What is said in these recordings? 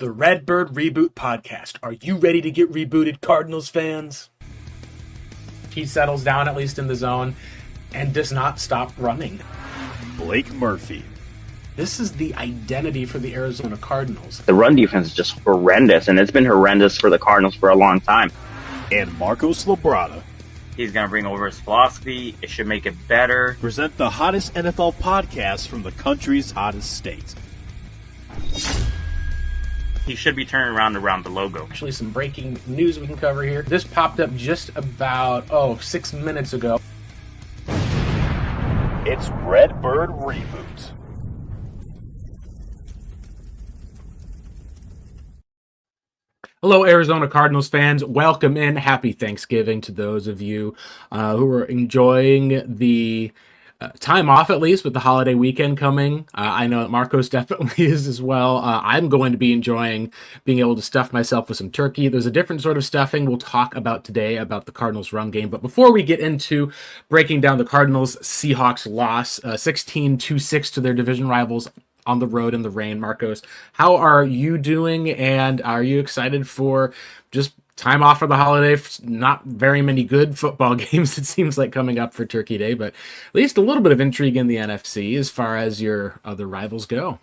the Redbird Reboot podcast. Are you ready to get rebooted, Cardinals fans? He settles down, at least in the zone, and does not stop running. Blake Murphy. This is the identity for the Arizona Cardinals. The run defense is just horrendous, and it's been horrendous for the Cardinals for a long time. And Marcos Labrada. He's going to bring over his philosophy. It should make it better. Present the hottest NFL podcast from the country's hottest state. He should be turning around the logo. Actually, some breaking news we can cover here. This popped up just about, 6 minutes ago. It's Redbird Reboot. Hello, Arizona Cardinals fans. Welcome in. Happy Thanksgiving to those of you who are enjoying the time off, at least, with the holiday weekend coming. I know that Marcos definitely is as well. I'm going to be enjoying being able to stuff myself with some turkey. There's a different sort of stuffing we'll talk about today about the Cardinals run game. But before we get into breaking down the Cardinals Seahawks loss, 16-6 to their division rivals on the road in the rain, Marcos, how are you doing? And are you excited for just time off for the holiday? Not very many good football games, it seems like, coming up for Turkey Day, but at least a little bit of intrigue in the NFC as far as your other rivals go.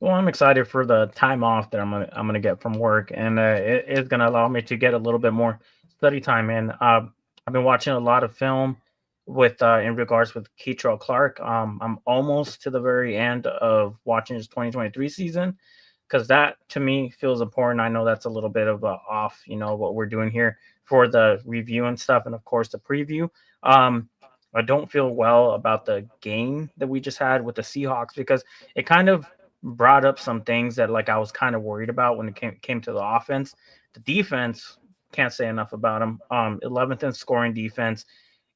Well, I'm excited for the time off that I'm gonna get from work, and it is gonna allow me to get a little bit more study time in. I've been watching a lot of film with in regards with Keitrell Clark. I'm almost to the very end of watching his 2023 season, because that to me feels important. I know that's a little bit of a off, what we're doing here for the review and stuff, and of course the preview. I don't feel well about the game that we just had with the Seahawks, because it kind of brought up some things that I was kind of worried about when it came to the offense. The defense, can't say enough about them. 11th in scoring defense,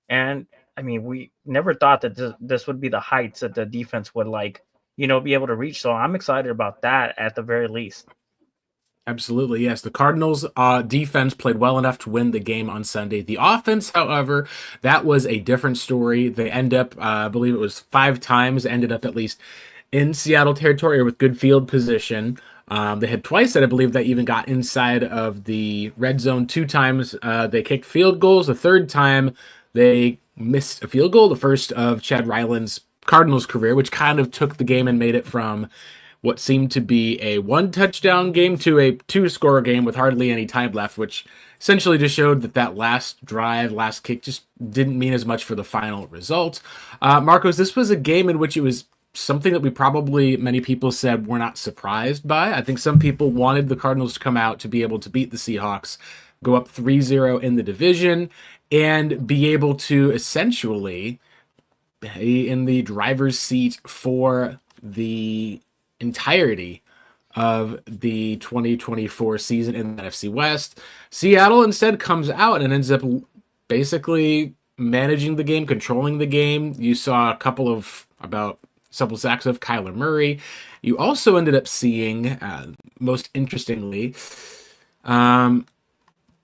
and I mean, we never thought that this would be the heights that the defense would be able to reach. So I'm excited about that at the very least. Absolutely, yes. The Cardinals defense played well enough to win the game on Sunday. The offense, however, that was a different story. They end up, I believe it was 5 times, ended up at least in Seattle territory with good field position. They had twice that I believe that even got inside of the red zone. 2 times they kicked field goals. The 3rd time they missed a field goal, the first of Chad Ryland's Cardinals career, which kind of took the game and made it from what seemed to be a 1-touchdown game to a 2-score game with hardly any time left, which essentially just showed that last drive, last kick just didn't mean as much for the final result. Marcos, this was a game in which it was something that many people said were not surprised by. I think some people wanted the Cardinals to come out to be able to beat the Seahawks, go up 3-0 in the division, and be able to essentially be in the driver's seat for the entirety of the 2024 season in the NFC West. Seattle instead comes out and ends up basically managing the game, controlling the game. You saw a couple sacks of Kyler Murray. You also ended up seeing, most interestingly,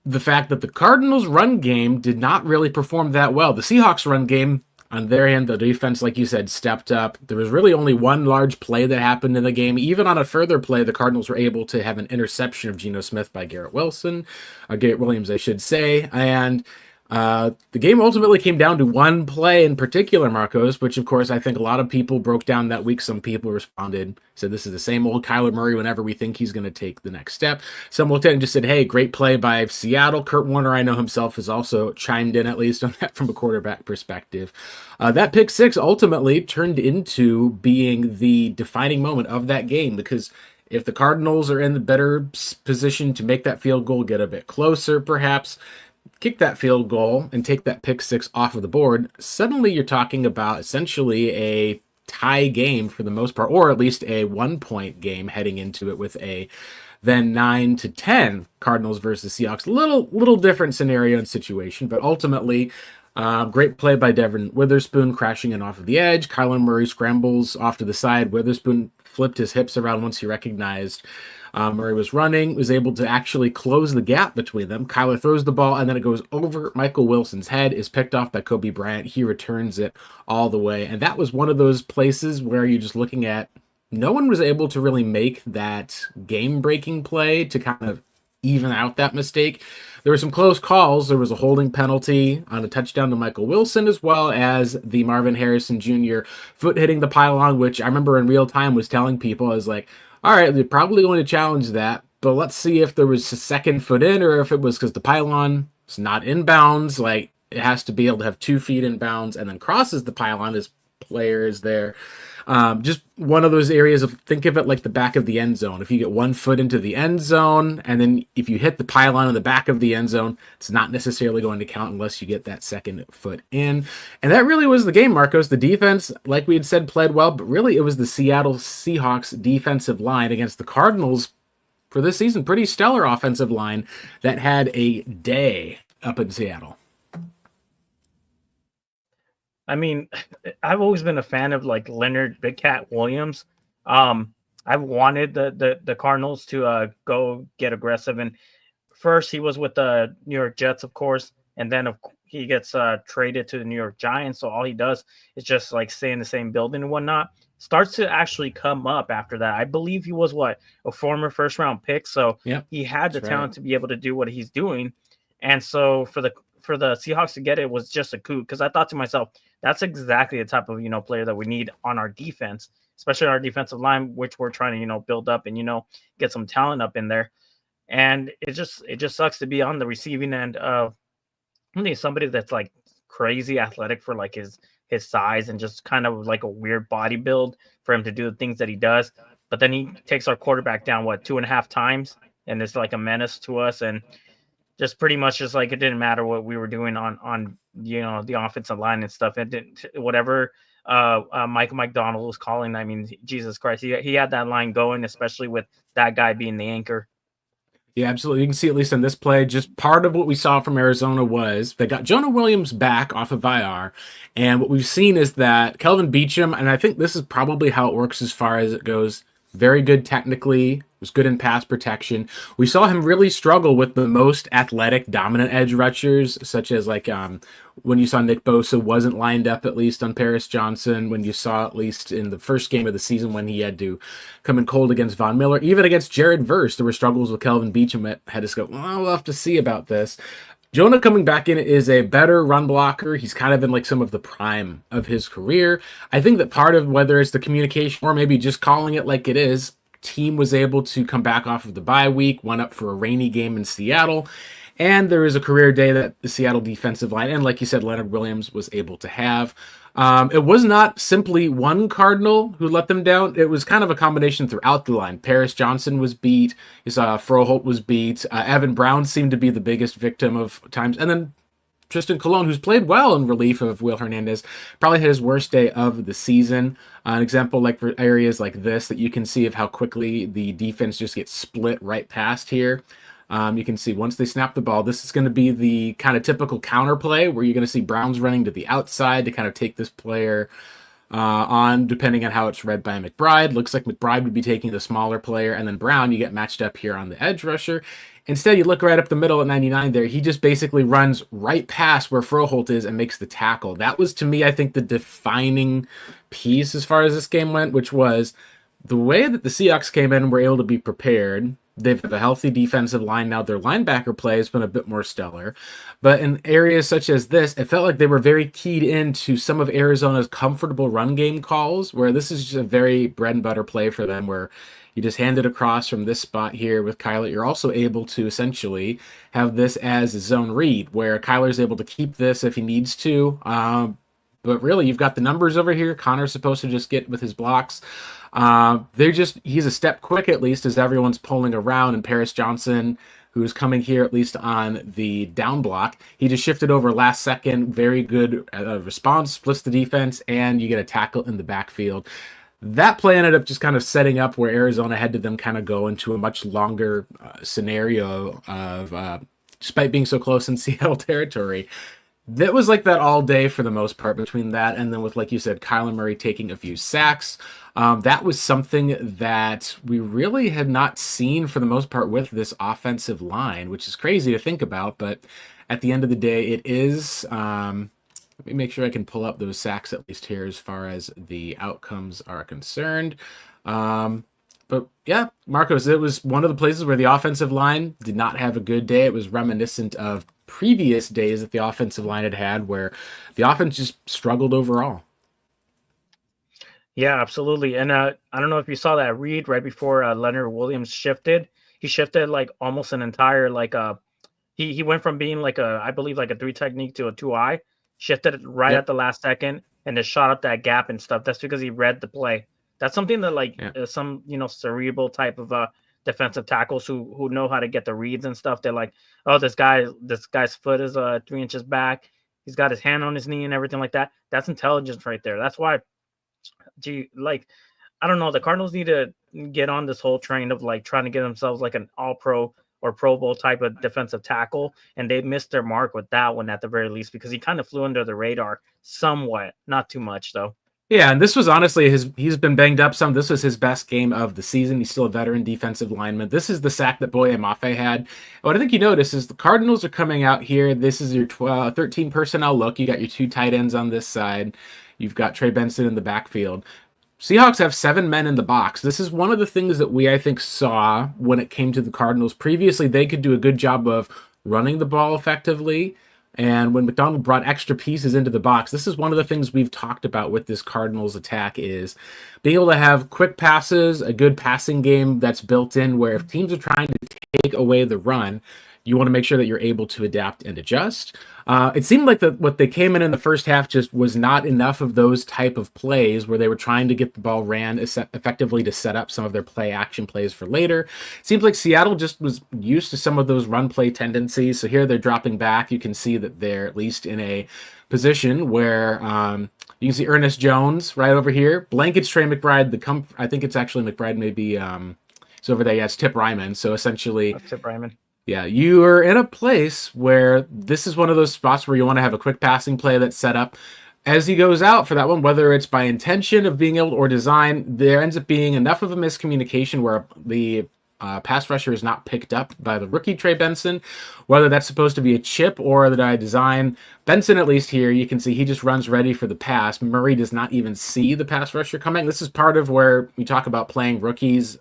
the fact that the Cardinals' run game did not really perform that well. The Seahawks' run game, on their end, the defense, like you said, stepped up. There was really only one large play that happened in the game. Even on a further play, the Cardinals were able to have an interception of Geno Smith by Garrett Williams, I should say. And the game ultimately came down to one play in particular, Marcos, which, of course, I think a lot of people broke down that week. Some people responded, said this is the same old Kyler Murray whenever we think he's going to take the next step. Some looked at it and just said, hey, great play by Seattle. Kurt Warner, I know himself, has also chimed in, at least on that from a quarterback perspective. That pick 6 ultimately turned into being the defining moment of that game, because if the Cardinals are in the better position to make that field goal, get a bit closer, perhaps, kick that field goal and take that pick 6 off of the board, suddenly you're talking about essentially a tie game for the most part, or at least a 1-point game heading into it with a then 9-10 Cardinals versus Seahawks. Little different scenario and situation, but ultimately great play by Devin Witherspoon crashing in off of the edge. Kyler Murray scrambles off to the side. Witherspoon flipped his hips around once he recognized Murray was running, was able to actually close the gap between them. Kyler throws the ball, and then it goes over Michael Wilson's head, is picked off by Kobe Bryant. He returns it all the way. And that was one of those places where you're just looking at no one was able to really make that game-breaking play to kind of even out that mistake. There were some close calls. There was a holding penalty on a touchdown to Michael Wilson, as well as the Marvin Harrison Jr. foot hitting the pylon, which I remember in real time was telling people, I was like, all right, they're probably going to challenge that, but let's see if there was a second foot in or if it was because the pylon is not in bounds. Like, it has to be able to have 2 feet in bounds and then crosses the pylon as player is there. Just one of those areas of, think of it like the back of the end zone. If you get 1 foot into the end zone, and then if you hit the pylon in the back of the end zone, it's not necessarily going to count unless you get that second foot in. And that really was the game, Marcos. The defense, like we had said, played well, but really it was the Seattle Seahawks defensive line against the Cardinals for this season. Pretty stellar offensive line that had a day up in Seattle. I mean, I've always been a fan of like Leonard Big Cat Williams. I've wanted the Cardinals to go get aggressive, and first he was with the New York Jets, of course, and then he gets traded to the New York Giants. So all he does is just like stay in the same building and whatnot. Starts to actually come up after that. I believe he was a former first round pick, so Yep, he had the that's talent right. to be able to do what he's doing. And so for the Seahawks to get it was just a coup, because I thought to myself, that's exactly the type of player that we need on our defense, especially our defensive line, which we're trying to build up and get some talent up in there. And it just sucks to be on the receiving end of somebody that's like crazy athletic for like his size and just kind of like a weird body build for him to do the things that he does. But then he takes our quarterback down 2.5 times, and it's like a menace to us. And just pretty much just like it didn't matter what we were doing on the offensive line and stuff. It didn't, whatever Mike McDonald was calling. I mean, Jesus Christ, he had that line going, especially with that guy being the anchor. Yeah, absolutely. You can see, at least in this play, just part of what we saw from Arizona was they got Jonah Williams back off of IR. And what we've seen is that Kelvin Beachum, and I think this is probably how it works as far as it goes, very good technically, was good in pass protection. We saw him really struggle with the most athletic, dominant edge rushers, such as like when you saw Nick Bosa wasn't lined up, at least on Paris Johnson, when you saw, at least in the first game of the season, when he had to come in cold against Von Miller. Even against Jared Verse, there were struggles with Kelvin Beachum. Had to go, well, we'll have to see about this. Jonah coming back in is a better run blocker. He's kind of in like some of the prime of his career. I think that part of whether it's the communication or maybe just calling it like it is, team was able to come back off of the bye week, went up for a rainy game in Seattle, and there is a career day that the Seattle defensive line, and like you said, Leonard Williams was able to have. It was not simply one Cardinal who let them down. It was kind of a combination throughout the line. Paris Johnson was beat. You saw Froholt was beat. Evan Brown seemed to be the biggest victim of times. And then Tristan Colon, who's played well in relief of Will Hernandez, probably had his worst day of the season. An example like for areas like this that you can see of how quickly the defense just gets split right past here. You can see once they snap the ball, this is going to be the kind of typical counter play where you're going to see Browns running to the outside to kind of take this player on, depending on how it's read by McBride. Looks like McBride would be taking the smaller player, and then Brown, you get matched up here on the edge rusher. Instead, you look right up the middle at 99 there. He just basically runs right past where Froholt is and makes the tackle. That was, to me, I think, the defining piece as far as this game went, which was the way that the Seahawks came in and were able to be prepared. They've got a healthy defensive line now. Their linebacker play has been a bit more stellar. But in areas such as this, it felt like they were very keyed into some of Arizona's comfortable run game calls, where this is just a very bread and butter play for them, where you just hand it across from this spot here with Kyler. You're also able to essentially have this as a zone read, where Kyler's able to keep this if he needs to. But really, you've got the numbers over here. Connor's supposed to just get with his blocks. He's a step quick, at least, as everyone's pulling around. And Paris Johnson, who's coming here, at least on the down block, he just shifted over last second. Very good response, splits the defense, and you get a tackle in the backfield. That play ended up just kind of setting up where Arizona had to then kind of go into a much longer scenario of, despite being so close in Seattle territory. That was like that all day for the most part between that and then with, like you said, Kyler Murray taking a few sacks. That was something that we really had not seen for the most part with this offensive line, which is crazy to think about. But at the end of the day, it is. Let me make sure I can pull up those sacks at least here as far as the outcomes are concerned. But yeah, Marcos, it was one of the places where the offensive line did not have a good day. It was reminiscent of previous days that the offensive line had had where the offense just struggled overall. Yeah, absolutely. And I don't know if you saw that read right before Leonard Williams shifted. He shifted like almost an entire he went from being like I believe like a three technique to a two eye, shifted it right Yep. at the last second, and just shot up that gap and stuff. That's because he read the play. That's something that Yeah. some cerebral type of defensive tackles who know how to get the reads and stuff. They're like, oh, this guy's foot is 3 inches back. He's got his hand on his knee and everything like that. That's intelligence right there. That's why, I don't know. The Cardinals need to get on this whole train of like trying to get themselves like an all pro or Pro Bowl type of defensive tackle. And they missed their mark with that one at the very least, because he kind of flew under the radar somewhat, not too much though. Yeah, and this was honestly he's been banged up some. This was his best game of the season. He's still a veteran defensive lineman. This is the sack that Boye Mafe had. What I think you notice is the Cardinals are coming out here. This is your 13 personnel look. You got your two tight ends on this side. You've got Trey Benson in the backfield. Seahawks have 7 men in the box. This is one of the things that we, I think, saw when it came to the Cardinals. Previously, they could do a good job of running the ball effectively. And when McDonald brought extra pieces into the box, this is one of the things we've talked about with this Cardinals attack is being able to have quick passes, a good passing game that's built in where if teams are trying to take away the run, you want to make sure that you're able to adapt and adjust. It seemed like what they came in the first half just was not enough of those type of plays where they were trying to get the ball ran effectively to set up some of their play action plays for later. It seems like Seattle just was used to some of those run play tendencies. So here they're dropping back. You can see that they're at least in a position where you can see Ernest Jones right over here. Blankets Trey McBride. I think it's actually McBride maybe it's over there. Yeah, it's Tip Ryman. So essentially, Tip Ryman. Yeah, you are in a place where this is one of those spots where you want to have a quick passing play that's set up as he goes out for that one, whether it's by intention of being able or design. There ends up being enough of a miscommunication where the pass rusher is not picked up by the rookie Trey Benson, whether that's supposed to be a chip or that I design. Benson, at least here, you can see he just runs ready for the pass. Murray does not even see the pass rusher coming. This is part of where we talk about playing rookies,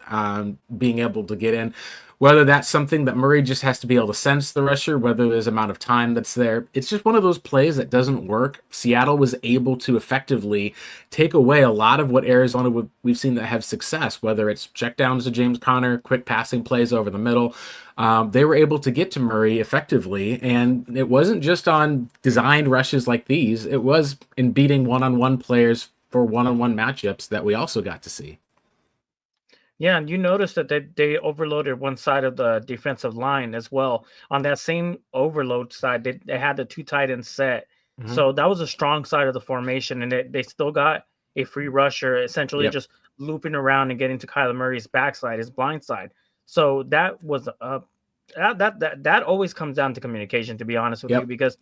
being able to get in. Whether that's something that Murray just has to be able to sense the rusher, whether there's amount of time that's there. It's just one of those plays that doesn't work. Seattle was able to effectively take away a lot of what Arizona we've seen that have success, whether it's checkdowns to James Conner, quick passing plays over the middle. They were able to get to Murray effectively, and it wasn't just on designed rushes like these. It was in beating one-on-one players for one-on-one matchups that we also got to see. Yeah, and you noticed that they overloaded one side of the defensive line as well. On that same overload side, they had the two tight ends set. Mm-hmm. So that was a strong side of the formation, and they still got a free rusher essentially just looping around and getting to Kyler Murray's backside, his blind side. So that was that always comes down to communication, to be honest with you, because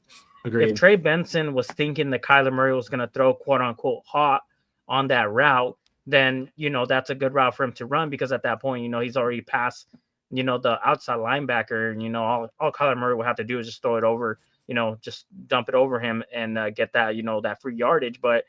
Agreed. if Trey Benson was thinking that Kyler Murray was going to throw quote unquote hot on that route, then, that's a good route for him to run, because at that point, he's already past, the outside linebacker, and, all Kyler Murray would have to do is just throw it over, just dump it over him and get that, that free yardage. But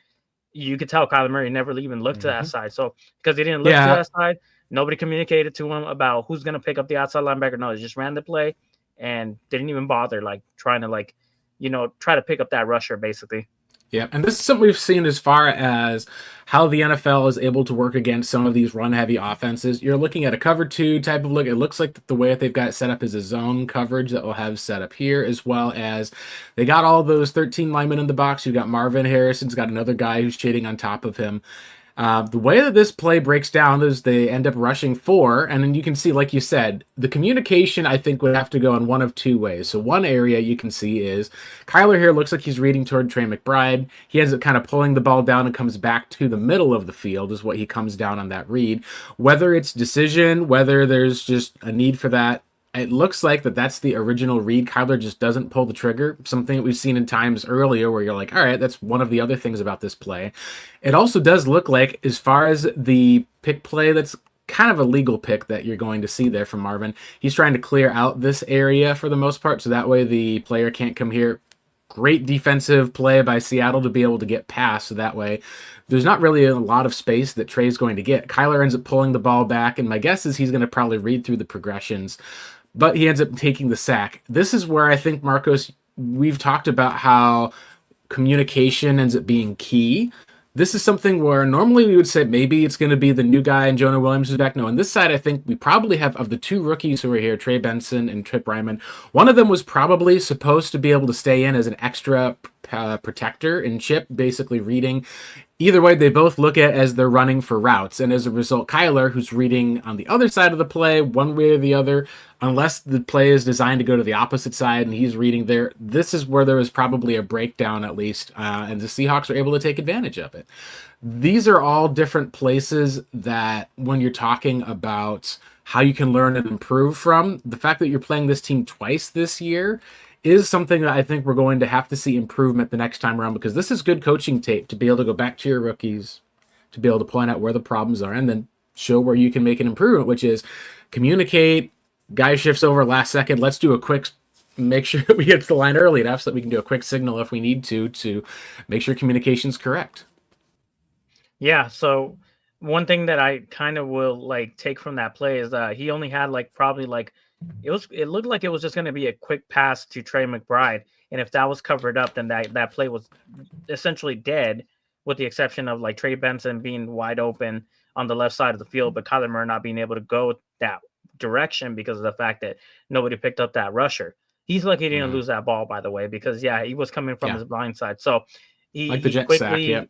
you could tell Kyler Murray never even looked to that side. So because he didn't look to that side, nobody communicated to him about who's going to pick up the outside linebacker. No, they just ran the play and didn't even bother trying to try to pick up that rusher basically. Yeah, and this is something we've seen as far as how the NFL is able to work against some of these run-heavy offenses. You're looking at a cover 2 type of look. It looks like the way that they've got it set up is a zone coverage that we'll have set up here, as well as they got all those 13 linemen in the box. You've got Marvin Harrison's got another guy who's cheating on top of him. The way that this play breaks down is they end up rushing 4, and then you can see, like you said, the communication, I think, would have to go in one of 2 ways. So one area you can see is Kyler here looks like he's reading toward Trey McBride. He ends up kind of pulling the ball down and comes back to the middle of the field is what he comes down on that read. Whether it's decision, whether there's just a need for that, it looks like that's the original read. Kyler just doesn't pull the trigger, something that we've seen in times earlier where you're like, all right, that's one of the other things about this play. It also does look like, as far as the pick play, that's kind of a legal pick that you're going to see there from Marvin. He's trying to clear out this area for the most part, so that way the player can't come here. great defensive play by Seattle to be able to get past, so that way there's not really a lot of space that Trey's going to get. Kyler ends up pulling the ball back, and my guess is he's going to probably read through the progressions, but he ends up taking the sack. This is where I think, Marcos, we've talked about how communication ends up being key. This is something where normally we would say maybe it's going to be the new guy and Jonah Williams is back. No, on this side, I think we probably have, of the two rookies who are here, Trey Benson and Trip Ryman, one of them was probably supposed to be able to stay in as an extra protector, and Chip basically reading. Either way, they both look at as they're running for routes. And as a result, Kyler, who's reading on the other side of the play, one way or the other, unless the play is designed to go to the opposite side and he's reading there, this is where there was probably a breakdown at least, and the Seahawks were able to take advantage of it. These are all different places that when you're talking about how you can learn and improve from, the fact that you're playing this team twice this year is something that I think we're going to have to see improvement the next time around, because this is good coaching tape to be able to go back to your rookies, to be able to point out where the problems are, and then show where you can make an improvement, which is communicate. Guy shifts over last second. Let's do a quick, make sure we get to the line early enough so that we can do a quick signal if we need to make sure communication's correct. Yeah. So one thing that I kind of will like take from that play is that he only had like probably like it looked like it was just going to be a quick pass to Trey McBride, and if that was covered up, then that play was essentially dead, with the exception of like Trey Benson being wide open on the left side of the field, but Kyler Murray not being able to go that direction because of the fact that nobody picked up that rusher. He's lucky he didn't lose that ball, by the way, because he was coming from his blind side. So he like the jet quickly, sack,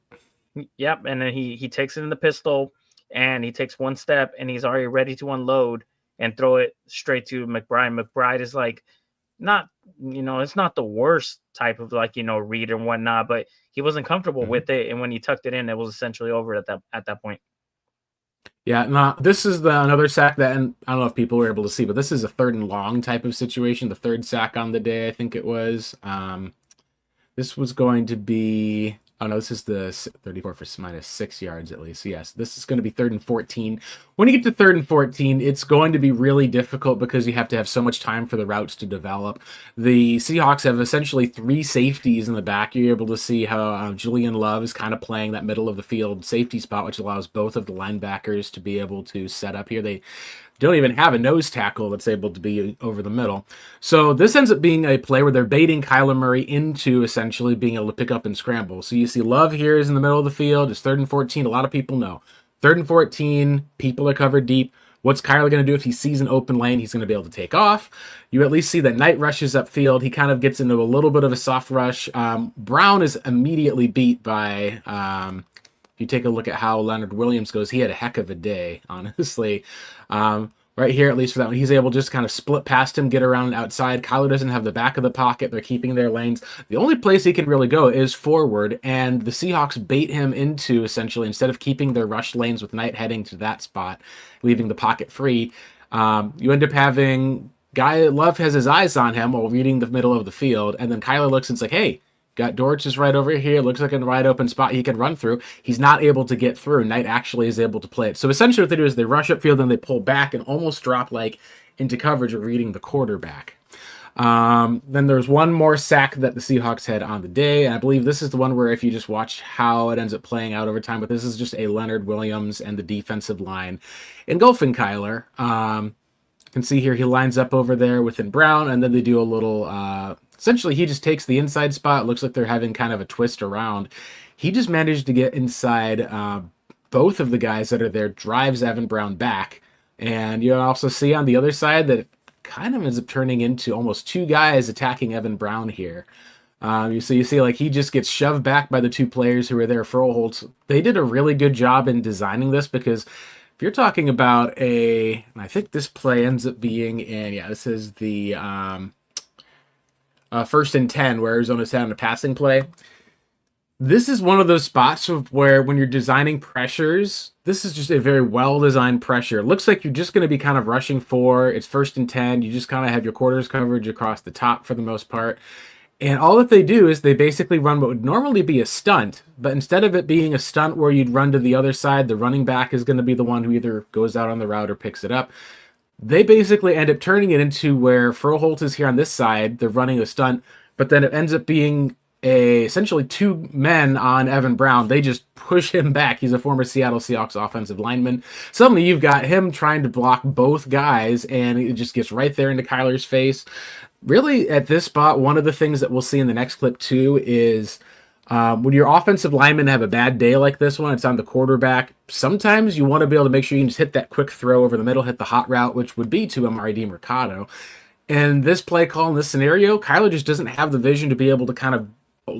yep, and then he takes it in the pistol, and he takes one step, and he's already ready to unload and throw it straight to McBride. McBride is like not, it's not the worst type of like, read and whatnot, but he wasn't comfortable with it. And when he tucked it in, it was essentially over at that point. Yeah, no, this is another sack that, and I don't know if people were able to see, but this is a 3rd and long type of situation. The 3rd sack on the day, I think it was. This was going to be, oh no, this is the 34 for minus 6 yards at least. Yes, this is going to be 3rd and 14. When you get to 3rd and 14, it's going to be really difficult because you have to have so much time for the routes to develop. The Seahawks have essentially 3 safeties in the back. You're able to see how Julian Love is kind of playing that middle of the field safety spot, which allows both of the linebackers to be able to set up here. They don't even have a nose tackle that's able to be over the middle. So this ends up being a play where they're baiting Kyler Murray into essentially being able to pick up and scramble. So you see Love here is in the middle of the field. It's 3rd and 14. A lot of people know. 3rd and 14, people are covered deep. What's Kyler going to do if he sees an open lane? He's going to be able to take off. You at least see that Knight rushes upfield. He kind of gets into a little bit of a soft rush. Brown is immediately beat by... if you take a look at how Leonard Williams goes, he had a heck of a day, honestly. Right here, at least for that one, he's able to just kind of split past him, get around outside. Kyler doesn't have the back of the pocket. They're keeping their lanes. The only place he can really go is forward, and the Seahawks bait him into, essentially, instead of keeping their rush lanes with Knight heading to that spot, leaving the pocket free, you end up having Love has his eyes on him while reading the middle of the field, and then Kyler looks and it's like, hey, got Dortch is right over here. Looks like a wide open spot he can run through. He's not able to get through. Knight actually is able to play it. So essentially what they do is they rush upfield and they pull back and almost drop like into coverage of reading the quarterback. Then there's one more sack that the Seahawks had on the day. And I believe this is the one where if you just watch how it ends up playing out over time, but this is just a Leonard Williams and the defensive line engulfing Kyler. You can see here he lines up over there within Brown, and then they do a little... essentially, he just takes the inside spot. Looks like they're having kind of a twist around. He just managed to get inside both of the guys that are there, drives Evan Brown back. And you also see on the other side that it kind of ends up turning into almost 2 guys attacking Evan Brown here. You see like he just gets shoved back by the 2 players who are there. Froholtz, they did a really good job in designing this, because if you're talking about and I think this play ends up being this is the... 1st and 10, where Arizona's had a passing play. This is one of those spots where when you're designing pressures, this is just a very well-designed pressure. It looks like you're just going to be kind of rushing for. It's 1st and 10. You just kind of have your quarters coverage across the top for the most part. And all that they do is they basically run what would normally be a stunt, but instead of it being a stunt where you'd run to the other side, the running back is going to be the one who either goes out on the route or picks it up. They basically end up turning it into where Froholtz is here on this side. They're running a stunt. but then it ends up being essentially two men on Evan Brown. They just push him back. He's a former Seattle Seahawks offensive lineman. Suddenly you've got him trying to block both guys, and it just gets right there into Kyler's face. Really, at this spot, one of the things that we'll see in the next clip too is when your offensive linemen have a bad day like this one, it's on the quarterback. Sometimes you want to be able to make sure you can just hit that quick throw over the middle, hit the hot route, which would be to Amari DiMercato. And this play call in this scenario, Kyler just doesn't have the vision to be able to kind of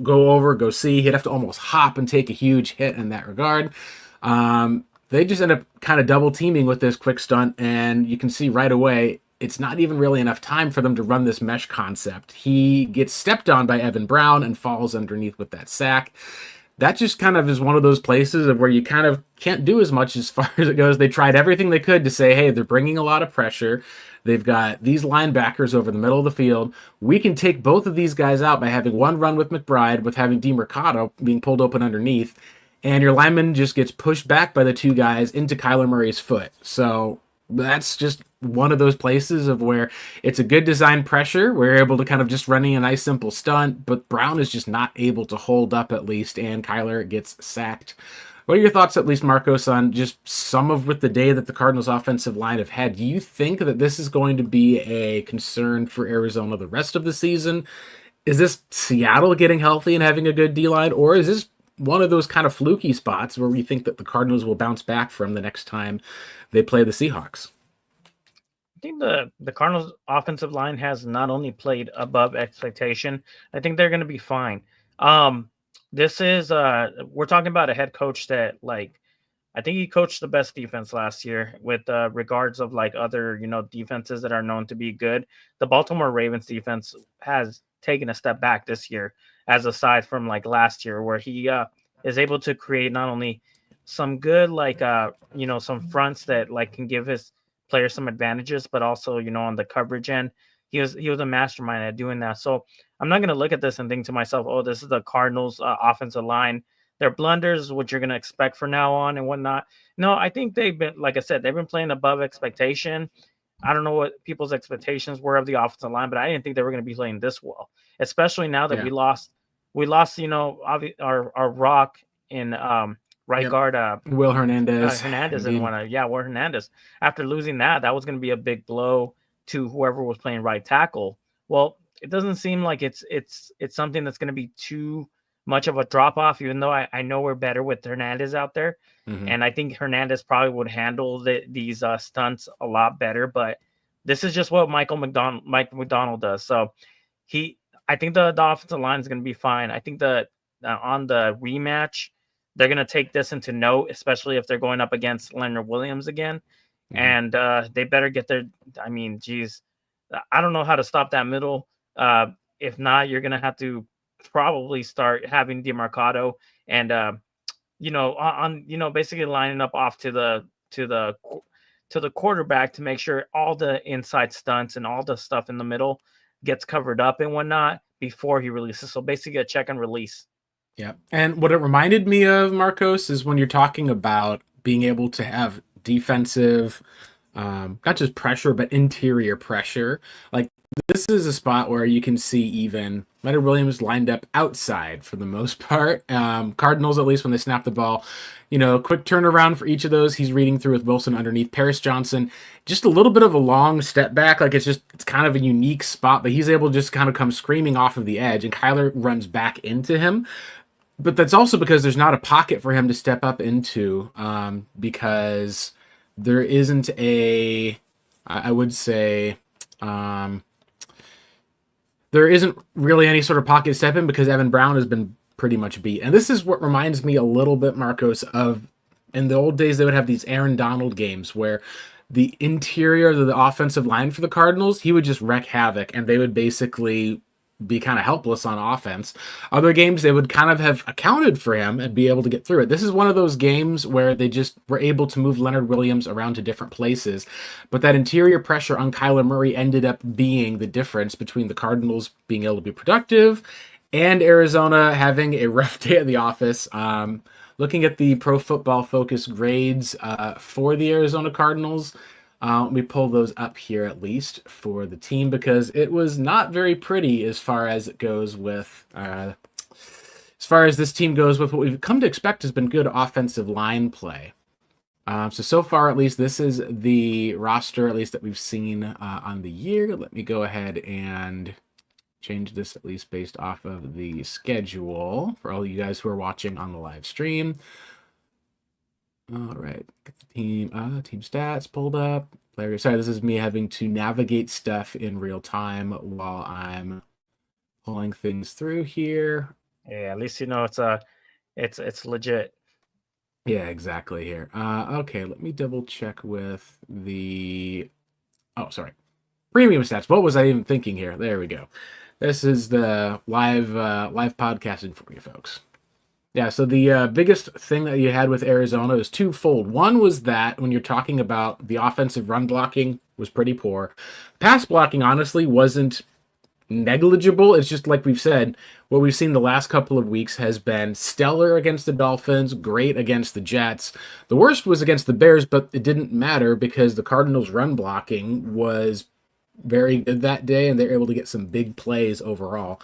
go see. He'd have to almost hop and take a huge hit in that regard. They just end up kind of double teaming with this quick stunt, and you can see right away it's not even really enough time for them to run this mesh concept. He gets stepped on by Evan Brown and falls underneath with that sack. That just kind of is one of those places of where you kind of can't do as much as far as it goes. They tried everything they could to say, hey, they're bringing a lot of pressure. They've got these linebackers over the middle of the field. We can take both of these guys out by having one run with McBride, with having DiMercato being pulled open underneath, and your lineman just gets pushed back by the two guys into Kyler Murray's foot. So that's just one of those places of where it's a good design pressure. We're able to kind of just running a nice simple stunt, but Brown is just not able to hold up at least, and Kyler gets sacked. What are your thoughts, at least, Marcos, on just some of with the day that the Cardinals offensive line have had? Do you think that this is going to be a concern for Arizona the rest of the season? Is this Seattle getting healthy and having a good D-line, or is this one of those kind of fluky spots where we think that the Cardinals will bounce back from the next time they play the Seahawks? I think the Cardinals offensive line has not only played above expectation, I think they're going to be fine. This is we're talking about a head coach that, like, I think he coached the best defense last year with regards of like other, defenses that are known to be good. The Baltimore Ravens defense has taken a step back this year, as aside from like last year, where he is able to create not only some good some fronts that like can give his players some advantages, but also on the coverage end, he was a mastermind at doing that. So I'm not going to look at this and think to myself, oh, this is the Cardinals offensive line. Their blunders, what you're going to expect from now on and whatnot. No, I think they've been, like I said, they've been playing above expectation. I don't know what people's expectations were of the offensive line, but I didn't think they were going to be playing this well, especially now that we lost, our rock in right guard, Will Hernandez. And Will Hernandez. After losing that was going to be a big blow to whoever was playing right tackle. Well, it doesn't seem like it's something that's going to be too much of a drop off, even though I know we're better with Hernandez out there. Mm-hmm. And I think Hernandez probably would handle these stunts a lot better, but this is just what Mike McDonald does. So I think the offensive line is going to be fine. I think on the rematch, they're going to take this into note, especially if they're going up against Leonard Williams again. Mm-hmm. And they better get their, I don't know how to stop that middle. If not, you're going to have to probably start having DiMercato and, basically lining up off to the quarterback to make sure all the inside stunts and all the stuff in the middle gets covered up and whatnot before he releases. So basically a check and release. Yeah. And what it reminded me of, Marcos, is when you're talking about being able to have defensive, not just pressure, but interior pressure. Like, this is a spot where you can see even Leonard Williams lined up outside for the most part. Cardinals, at least when they snap the ball, quick turnaround for each of those. He's reading through with Wilson underneath. Paris Johnson, just a little bit of a long step back. Like, it's kind of a unique spot, but he's able to just kind of come screaming off of the edge, and Kyler runs back into him. But that's also because there's not a pocket for him to step up into, because there isn't there isn't really any sort of pocket to step in because Evan Brown has been pretty much beat. And this is what reminds me a little bit, Marcos, of in the old days, they would have these Aaron Donald games where the interior of the offensive line for the Cardinals, he would just wreak havoc, and they would basically be kind of helpless on offense. Other games, they would kind of have accounted for him and be able to get through it. This is one of those games where they just were able to move Leonard Williams around to different places. But that interior pressure on Kyler Murray ended up being the difference between the Cardinals being able to be productive and Arizona having a rough day at the office. Looking at the Pro Football Focus grades for the Arizona Cardinals, Let me pull those up here at least for the team because it was not very pretty as far as it goes with as far as this team goes with what we've come to expect has been good offensive line play. So far, at least, this is the roster, at least, that we've seen on the year. Let me go ahead and change this, at least, based off of the schedule for all you guys who are watching on the live stream. All right, get the team stats pulled up. Sorry, this is me having to navigate stuff in real time while I'm pulling things through here. Yeah, at least you know it's legit. Yeah, exactly here. Okay, let me double check with the premium stats. What was I even thinking here? There we go. This is the live podcasting for you folks. Yeah, so the biggest thing that you had with Arizona is twofold. One was that when you're talking about the offensive run blocking was pretty poor. Pass blocking, honestly, wasn't negligible. It's just like we've said, what we've seen the last couple of weeks has been stellar against the Dolphins, great against the Jets. The worst was against the Bears, but it didn't matter because the Cardinals' run blocking was very good that day, and they're able to get some big plays overall.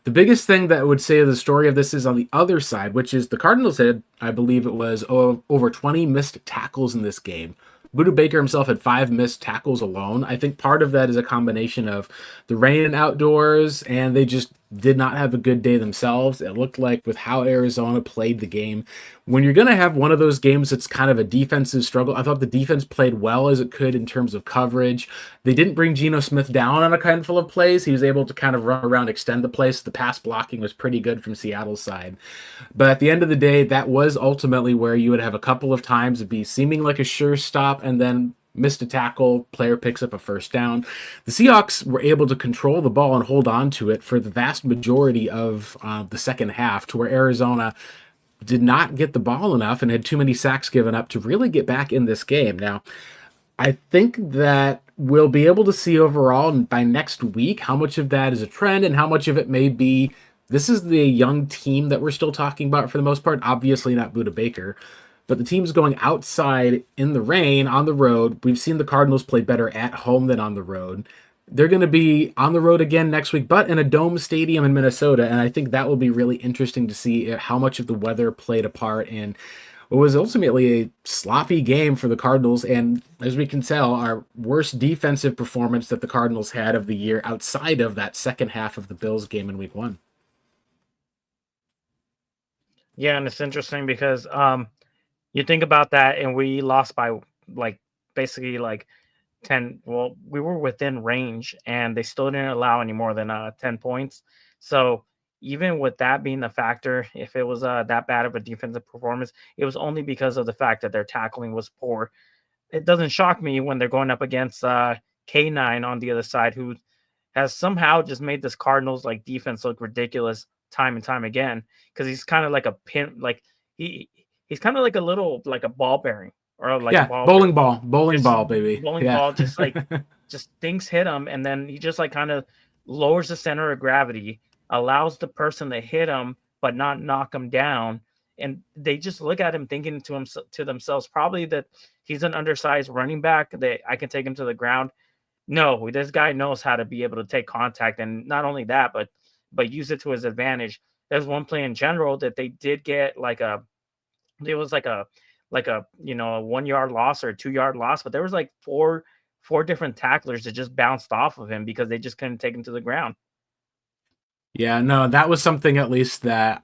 The biggest thing that I would say the story of this is on the other side, which is the Cardinals had, I believe it was, over 20 missed tackles in this game. Buda Baker himself had 5 missed tackles alone. I think part of that is a combination of the rain and outdoors, and they just did not have a good day themselves. It looked like with how Arizona played the game, when you're going to have one of those games that's kind of a defensive struggle, I thought the defense played well as it could in terms of coverage. They didn't bring Geno Smith down on a handful of plays. He was able to kind of run around, extend the play, so the pass blocking was pretty good from Seattle's side. But at the end of the day, that was ultimately where you would have a couple of times it'd be seeming like a sure stop, and then missed a tackle, player picks up a first down. The Seahawks were able to control the ball and hold on to it for the vast majority of the second half, to where Arizona did not get the ball enough and had too many sacks given up to really get back in this game. Now, I think that we'll be able to see overall by next week how much of that is a trend and how much of it may be this is the young team that we're still talking about for the most part. Obviously not Buda Baker, but the team's going outside in the rain on the road. We've seen the Cardinals play better at home than on the road. They're going to be on the road again next week, but in a dome stadium in Minnesota, and I think that will be really interesting to see how much of the weather played a part in what was ultimately a sloppy game for the Cardinals, and as we can tell, our worst defensive performance that the Cardinals had of the year outside of that second half of the Bills game in Week 1. Yeah, and it's interesting because you think about that, and we lost by basically 10. Well, we were within range, and they still didn't allow any more than 10 points. So even with that being the factor, if it was that bad of a defensive performance, it was only because of the fact that their tackling was poor. It doesn't shock me when they're going up against K9 on the other side, who has somehow just made this Cardinals defense look ridiculous time and time again, because he's kind of like a pin, he's kind of like a little a ball bearing, or a bowling ball, baby. Bowling ball, just just things hit him, and then he just kind of lowers the center of gravity, allows the person to hit him but not knock him down, and they just look at him thinking to themselves probably that he's an undersized running back, that I can take him to the ground. No, this guy knows how to be able to take contact, and not only that, but use it to his advantage. There's one play in general that they did get a 1 yard loss or a 2 yard loss, but there was four different tacklers that just bounced off of him because they just couldn't take him to the ground. Yeah, no, that was something at least that,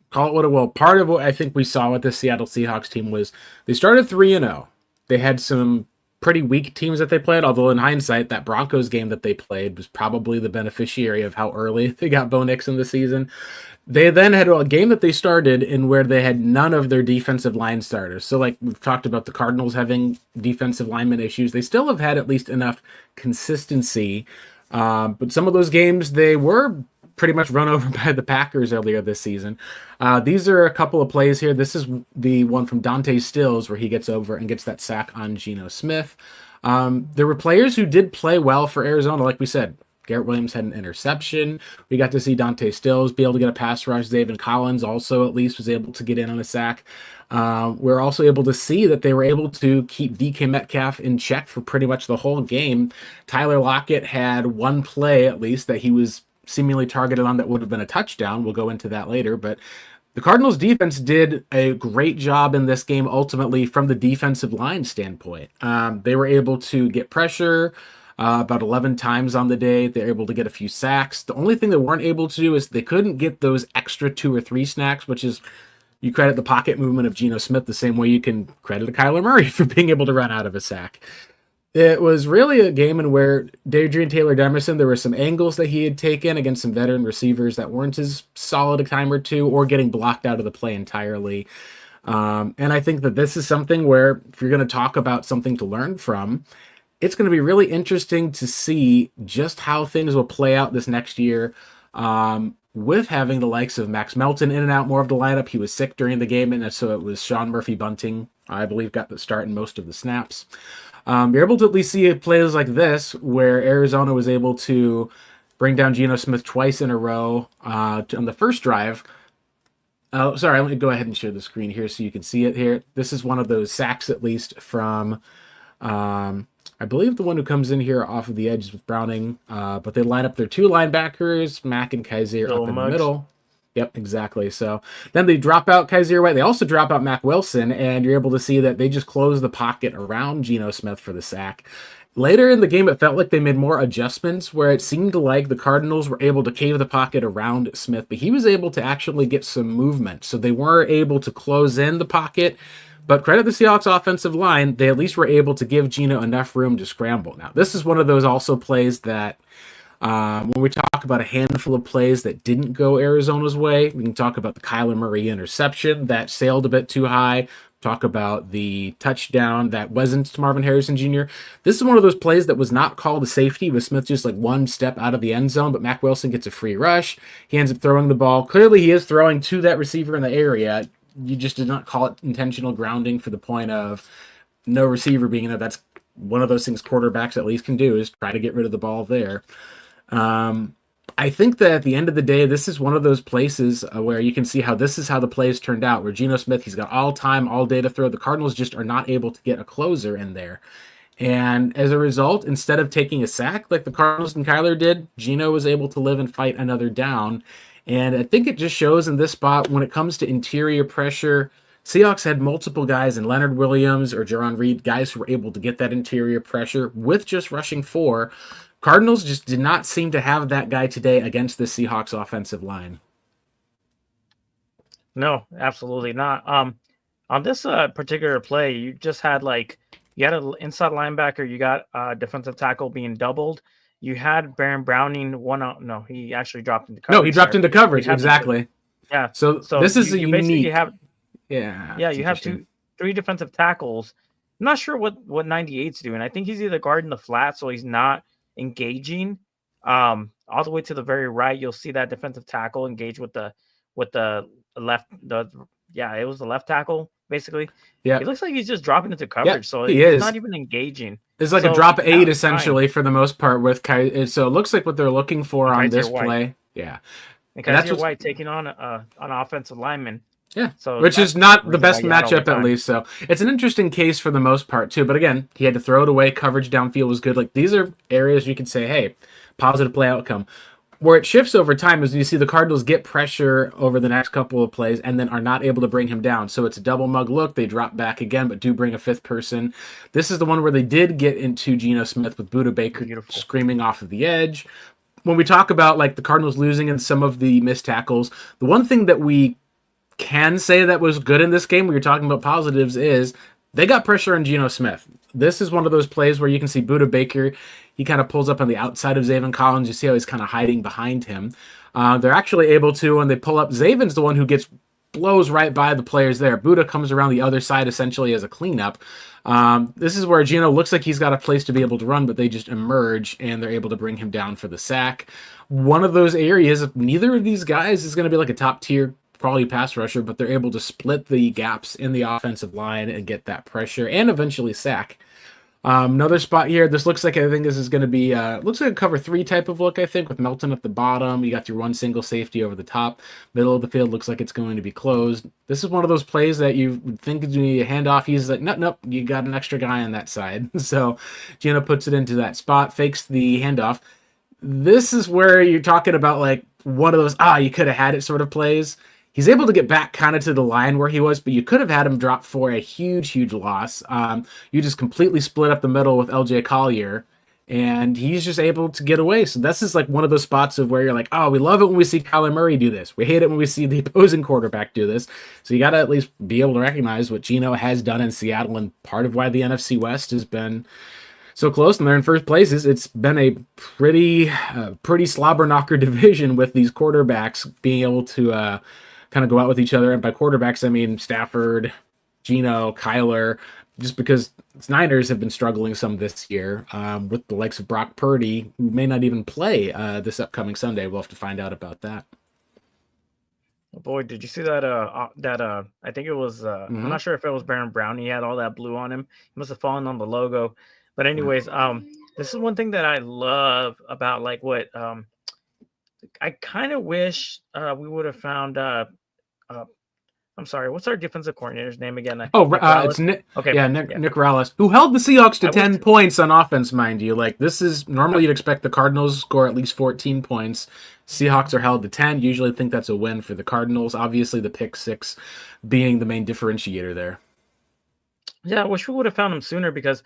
call it what it will. Part of what I think we saw with the Seattle Seahawks team was they started 3-0. They had some pretty weak teams that they played, although in hindsight, that Broncos game that they played was probably the beneficiary of how early they got Bo Nix in the season. They then had a game that they started in where they had none of their defensive line starters. So we've talked about the Cardinals having defensive lineman issues. They still have had at least enough consistency. But some of those games, they were pretty much run over by the Packers earlier this season. These are a couple of plays here. This is the one from Dante Stills where he gets over and gets that sack on Geno Smith. There were players who did play well for Arizona. Like we said, Garrett Williams had an interception. We got to see Dante Stills be able to get a pass rush. David Collins also at least was able to get in on a sack. We're also able to see that they were able to keep DK Metcalf in check for pretty much the whole game. Tyler Lockett had one play, at least, that he was seemingly targeted on that would have been a touchdown. We'll go into that later, but the Cardinals defense did a great job in this game, ultimately, from the defensive line standpoint. They were able to get pressure about 11 times on the day. They were able to get a few sacks. The only thing they weren't able to do is they couldn't get those extra 2 or 3 snacks, which is, you credit the pocket movement of Geno Smith the same way you can credit a Kyler Murray for being able to run out of a sack. It was really a game in where Adrian Taylor-Demerson, there were some angles that he had taken against some veteran receivers that weren't as solid a time or two, or getting blocked out of the play entirely. And I think that this is something where, if you're going to talk about something to learn from, it's going to be really interesting to see just how things will play out this next year, with having the likes of Max Melton in and out more of the lineup. He was sick during the game, and so it was Sean Murphy-Bunting, I believe, got the start in most of the snaps. You're able to at least see plays like this, where Arizona was able to bring down Geno Smith twice in a row on the first drive. Oh, sorry, let me go ahead and share the screen here so you can see it here. This is one of those sacks, at least, from, I believe, the one who comes in here off of the edge with Browning. But they line up their 2 linebackers, Mack and Kaiser, up in the middle. Yep, exactly. So then they drop out Kaiser White. They also drop out Mack Wilson, and you're able to see that they just close the pocket around Geno Smith for the sack. Later in the game, it felt like they made more adjustments, where it seemed like the Cardinals were able to cave the pocket around Smith, but he was able to actually get some movement. So they were able to close in the pocket, but credit the Seahawks offensive line, they at least were able to give Geno enough room to scramble. Now, this is one of those also plays that, when we talk about a handful of plays that didn't go Arizona's way, we can talk about the Kyler Murray interception that sailed a bit too high. Talk about the touchdown that wasn't to Marvin Harrison Jr. This is one of those plays that was not called a safety, with Smith just like one step out of the end zone, but Mack Wilson gets a free rush. He ends up throwing the ball. Clearly, he is throwing to that receiver in the area. You just did not call it intentional grounding, for the point of no receiver being there. That's one of those things quarterbacks at least can do, is try to get rid of the ball there. I think that at the end of the day, this is one of those places where you can see how this is how the plays turned out, where Geno Smith, he's got all time, all day to throw. The Cardinals just are not able to get a closer in there. And as a result, instead of taking a sack like the Cardinals and Kyler did, Geno was able to live and fight another down. And I think it just shows in this spot, when it comes to interior pressure, Seahawks had multiple guys in Leonard Williams or Jaron Reed, guys who were able to get that interior pressure with just rushing 4. Cardinals just did not seem to have that guy today against the Seahawks offensive line. No, absolutely not. On this particular play, you just had you had an inside linebacker, you got a defensive tackle being doubled. You had Baron Browning one out. No, he actually dropped into coverage. No, he dropped into coverage, exactly. Yeah. So this is a unique. You have, yeah, you have 3 defensive tackles. I'm not sure what 98's doing. I think he's either guarding the flat, so he's not engaging. All the way to the very right, you'll see that defensive tackle engage with the left. It was the left tackle basically. Yeah, it looks like he's just dropping into coverage, so he's not even engaging. It's like a drop 8 essentially for the most part with Kai. So it looks like what they're looking for on this play. Yeah, and Kaiser White taking on an offensive lineman. Yeah, so which is not the best matchup, at least. So it's an interesting case for the most part too. But again, he had to throw it away. Coverage downfield was good. Like, these are areas you could say, hey, positive play outcome. Where it shifts over time is you see the Cardinals get pressure over the next couple of plays and then are not able to bring him down. So it's a double mug look. They drop back again, but do bring a 5th person. This is the one where they did get into Geno Smith with Budda Baker screaming off of the edge. When we talk about the Cardinals losing and some of the missed tackles, the one thing that we can say that was good in this game, we were talking about positives, is they got pressure on Geno Smith. This is one of those plays where you can see Budda Baker, he kind of pulls up on the outside of Zaven Collins. You see how he's kind of hiding behind him. They're actually able to, when they pull up, Zaven's the one who blows right by the players there. Budda comes around the other side essentially as a cleanup. This is where Geno looks like he's got a place to be able to run, but they just emerge and they're able to bring him down for the sack. One of those areas, neither of these guys is going to be like a top tier quality pass rusher, but they're able to split the gaps in the offensive line and get that pressure and eventually sack. Another spot here. This looks like I think this is going to be looks like a cover three type of look. I think with Melton at the bottom, you got your one single safety over the top. Middle of the field looks like it's going to be closed. This is one of those plays that you would think you need a handoff. He's like, nope, you got an extra guy on that side. So Gino puts it into that spot, fakes the handoff. This is where you're talking about like one of those you could have had it sort of plays. He's able to get back kind of to the line where he was, but you could have had him drop for a huge loss. You just completely split up the middle with LJ Collier, and he's just able to get away. So this is like one of those spots of where you're like, oh, we love it when we see Kyler Murray do this. We hate it when we see the opposing quarterback do this. So you got to at least be able to recognize what Geno has done in Seattle, and part of why the NFC West has been so close and they're in first place is it's been a pretty slobber knocker division with these quarterbacks being able to kind of go out with each other. And by quarterbacks, I mean Stafford, Geno, Kyler, just because Niners have been struggling some this year with the likes of Brock Purdy, who may not even play this upcoming Sunday. We'll have to find out about that. Oh boy, did you see that? I think it was. I'm not sure if it was Baron Brown. He had all that blue on him. He must have fallen on the logo. But anyways, this is one thing that I love about like what I kind of wish we would have found. I'm sorry, what's our defensive coordinator's name again? It's Nick. Okay, yeah, Nick Rallis, who held the Seahawks to 10 points on offense, mind you. Like this is normally you'd expect the Cardinals score at least 14 points. Seahawks are held to 10. Usually think that's a win for the Cardinals. Obviously, the pick six being the main differentiator there. Yeah, I wish we would have found him sooner because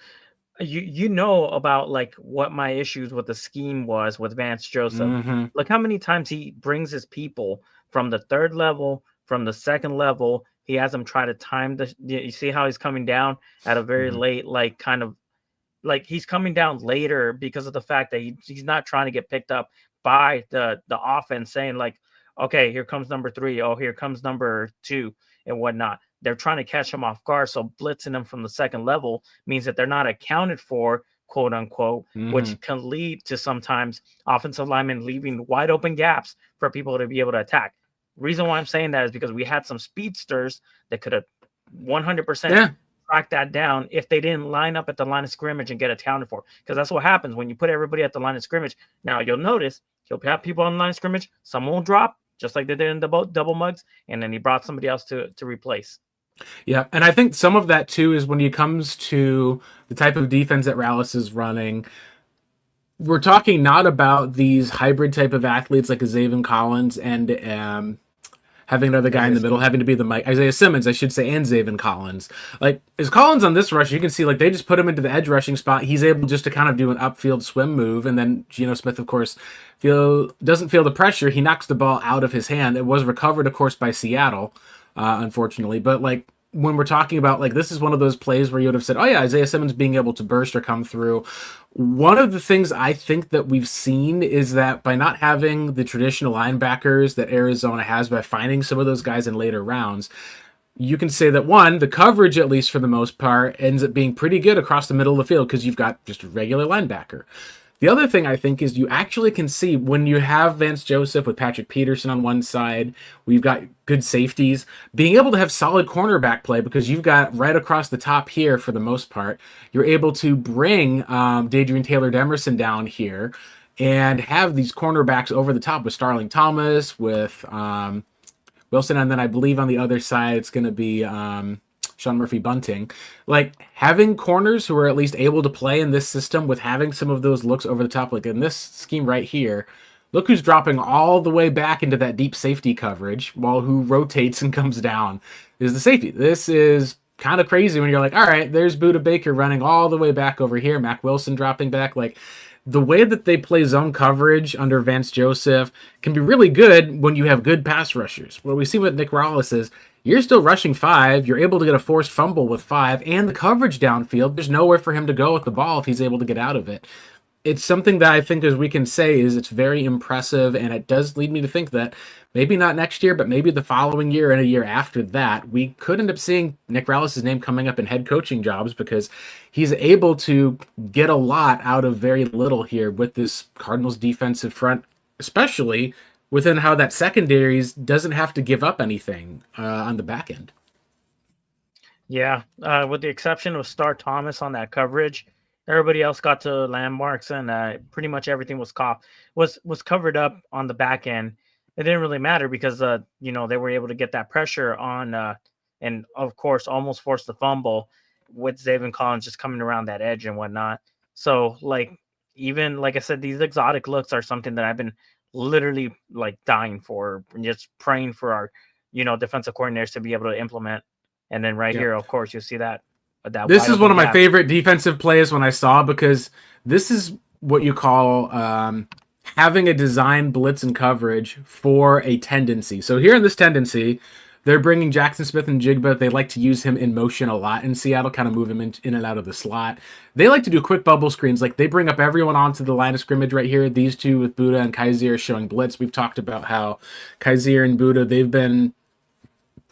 you know about like what my issues with the scheme was with Vance Joseph. Mm-hmm. Look how many times he brings his people from the third level, from the second level. He has them try to time the. You see how he's coming down at a very late, like kind of like he's coming down later because of the fact that he's not trying to get picked up by the offense saying like, okay, here comes number 3. Oh, here comes number 2 and whatnot. They're trying to catch him off guard. So blitzing them from the second level means that they're not accounted for, quote unquote, which can lead to sometimes offensive linemen leaving wide open gaps for people to be able to attack. Reason why I'm saying that is because we had some speedsters that could have 100% tracked that down if they didn't line up at the line of scrimmage and get accounted for. Because that's what happens when you put everybody at the line of scrimmage. Now you'll notice he'll have people on the line of scrimmage. Someone will drop, just like they did in the double mugs, and then he brought somebody else to replace. Yeah, and I think some of that too is when it comes to the type of defense that Rallis is running. We're talking not about these hybrid type of athletes like a Zaven Collins and having another guy in the middle, having to be the Isaiah Simmons, I should say, and Zaven Collins. Like, as Collins on this rush, you can see like they just put him into the edge rushing spot. He's able just to kind of do an upfield swim move, and then Geno Smith, of course, doesn't feel the pressure. He knocks the ball out of his hand. It was recovered, of course, by Seattle. Unfortunately, but like when we're talking about like this is one of those plays where you would have said, oh yeah, Isaiah Simmons being able to burst or come through. One of the things I think that we've seen is that by not having the traditional linebackers that Arizona has, by finding some of those guys in later rounds, you can say that one, the coverage, at least for the most part, ends up being pretty good across the middle of the field because you've got just a regular linebacker. The other thing I think is you actually can see when you have Vance Joseph with Patrick Peterson on one side, we've got good safeties, being able to have solid cornerback play because you've got right across the top here for the most part, you're able to bring Dadrian Taylor-Demerson down here and have these cornerbacks over the top with Starling Thomas, with Wilson, and then I believe on the other side it's going to be Sean Murphy Bunting. Like having corners who are at least able to play in this system with having some of those looks over the top, like in this scheme right here, look who's dropping all the way back into that deep safety coverage while who rotates and comes down is the safety. This is kind of crazy when you're like, all right, there's Budda Baker running all the way back over here, Mac Wilson dropping back. Like the way that they play zone coverage under Vance Joseph can be really good when you have good pass rushers. What we see with Nick Rallis is you're still rushing 5. You're able to get a forced fumble with 5, and the coverage downfield, there's nowhere for him to go with the ball if he's able to get out of it. It's something that I think, as we can say, is it's very impressive, and it does lead me to think that maybe not next year, but maybe the following year and a year after that, we could end up seeing Nick Rallis' name coming up in head coaching jobs because he's able to get a lot out of very little here with this Cardinals defensive front, especially within how that secondaries doesn't have to give up anything on the back end. Yeah, with the exception of Star Thomas on that coverage, Everybody else got to landmarks, and pretty much everything was covered up on the back end. It didn't really matter because they were able to get that pressure on, and of course almost forced the fumble with Zaven Collins just coming around that edge and whatnot. So even like I said, these exotic looks are something that I've been literally dying for, and just praying for our defensive coordinators to be able to implement. And then here, of course, you see that This wide is one open of my gap. favorite defensive plays when I saw, because this is what you call having a design blitz and coverage for a tendency. So here in this tendency, they're bringing Jackson Smith and Jigba. They like to use him in motion a lot in Seattle, kind of move him in and out of the slot. They like to do quick bubble screens. Like they bring up everyone onto the line of scrimmage right here. These two with Buddha and Kaiser showing blitz. We've talked about how Kaiser and Buddha, they've been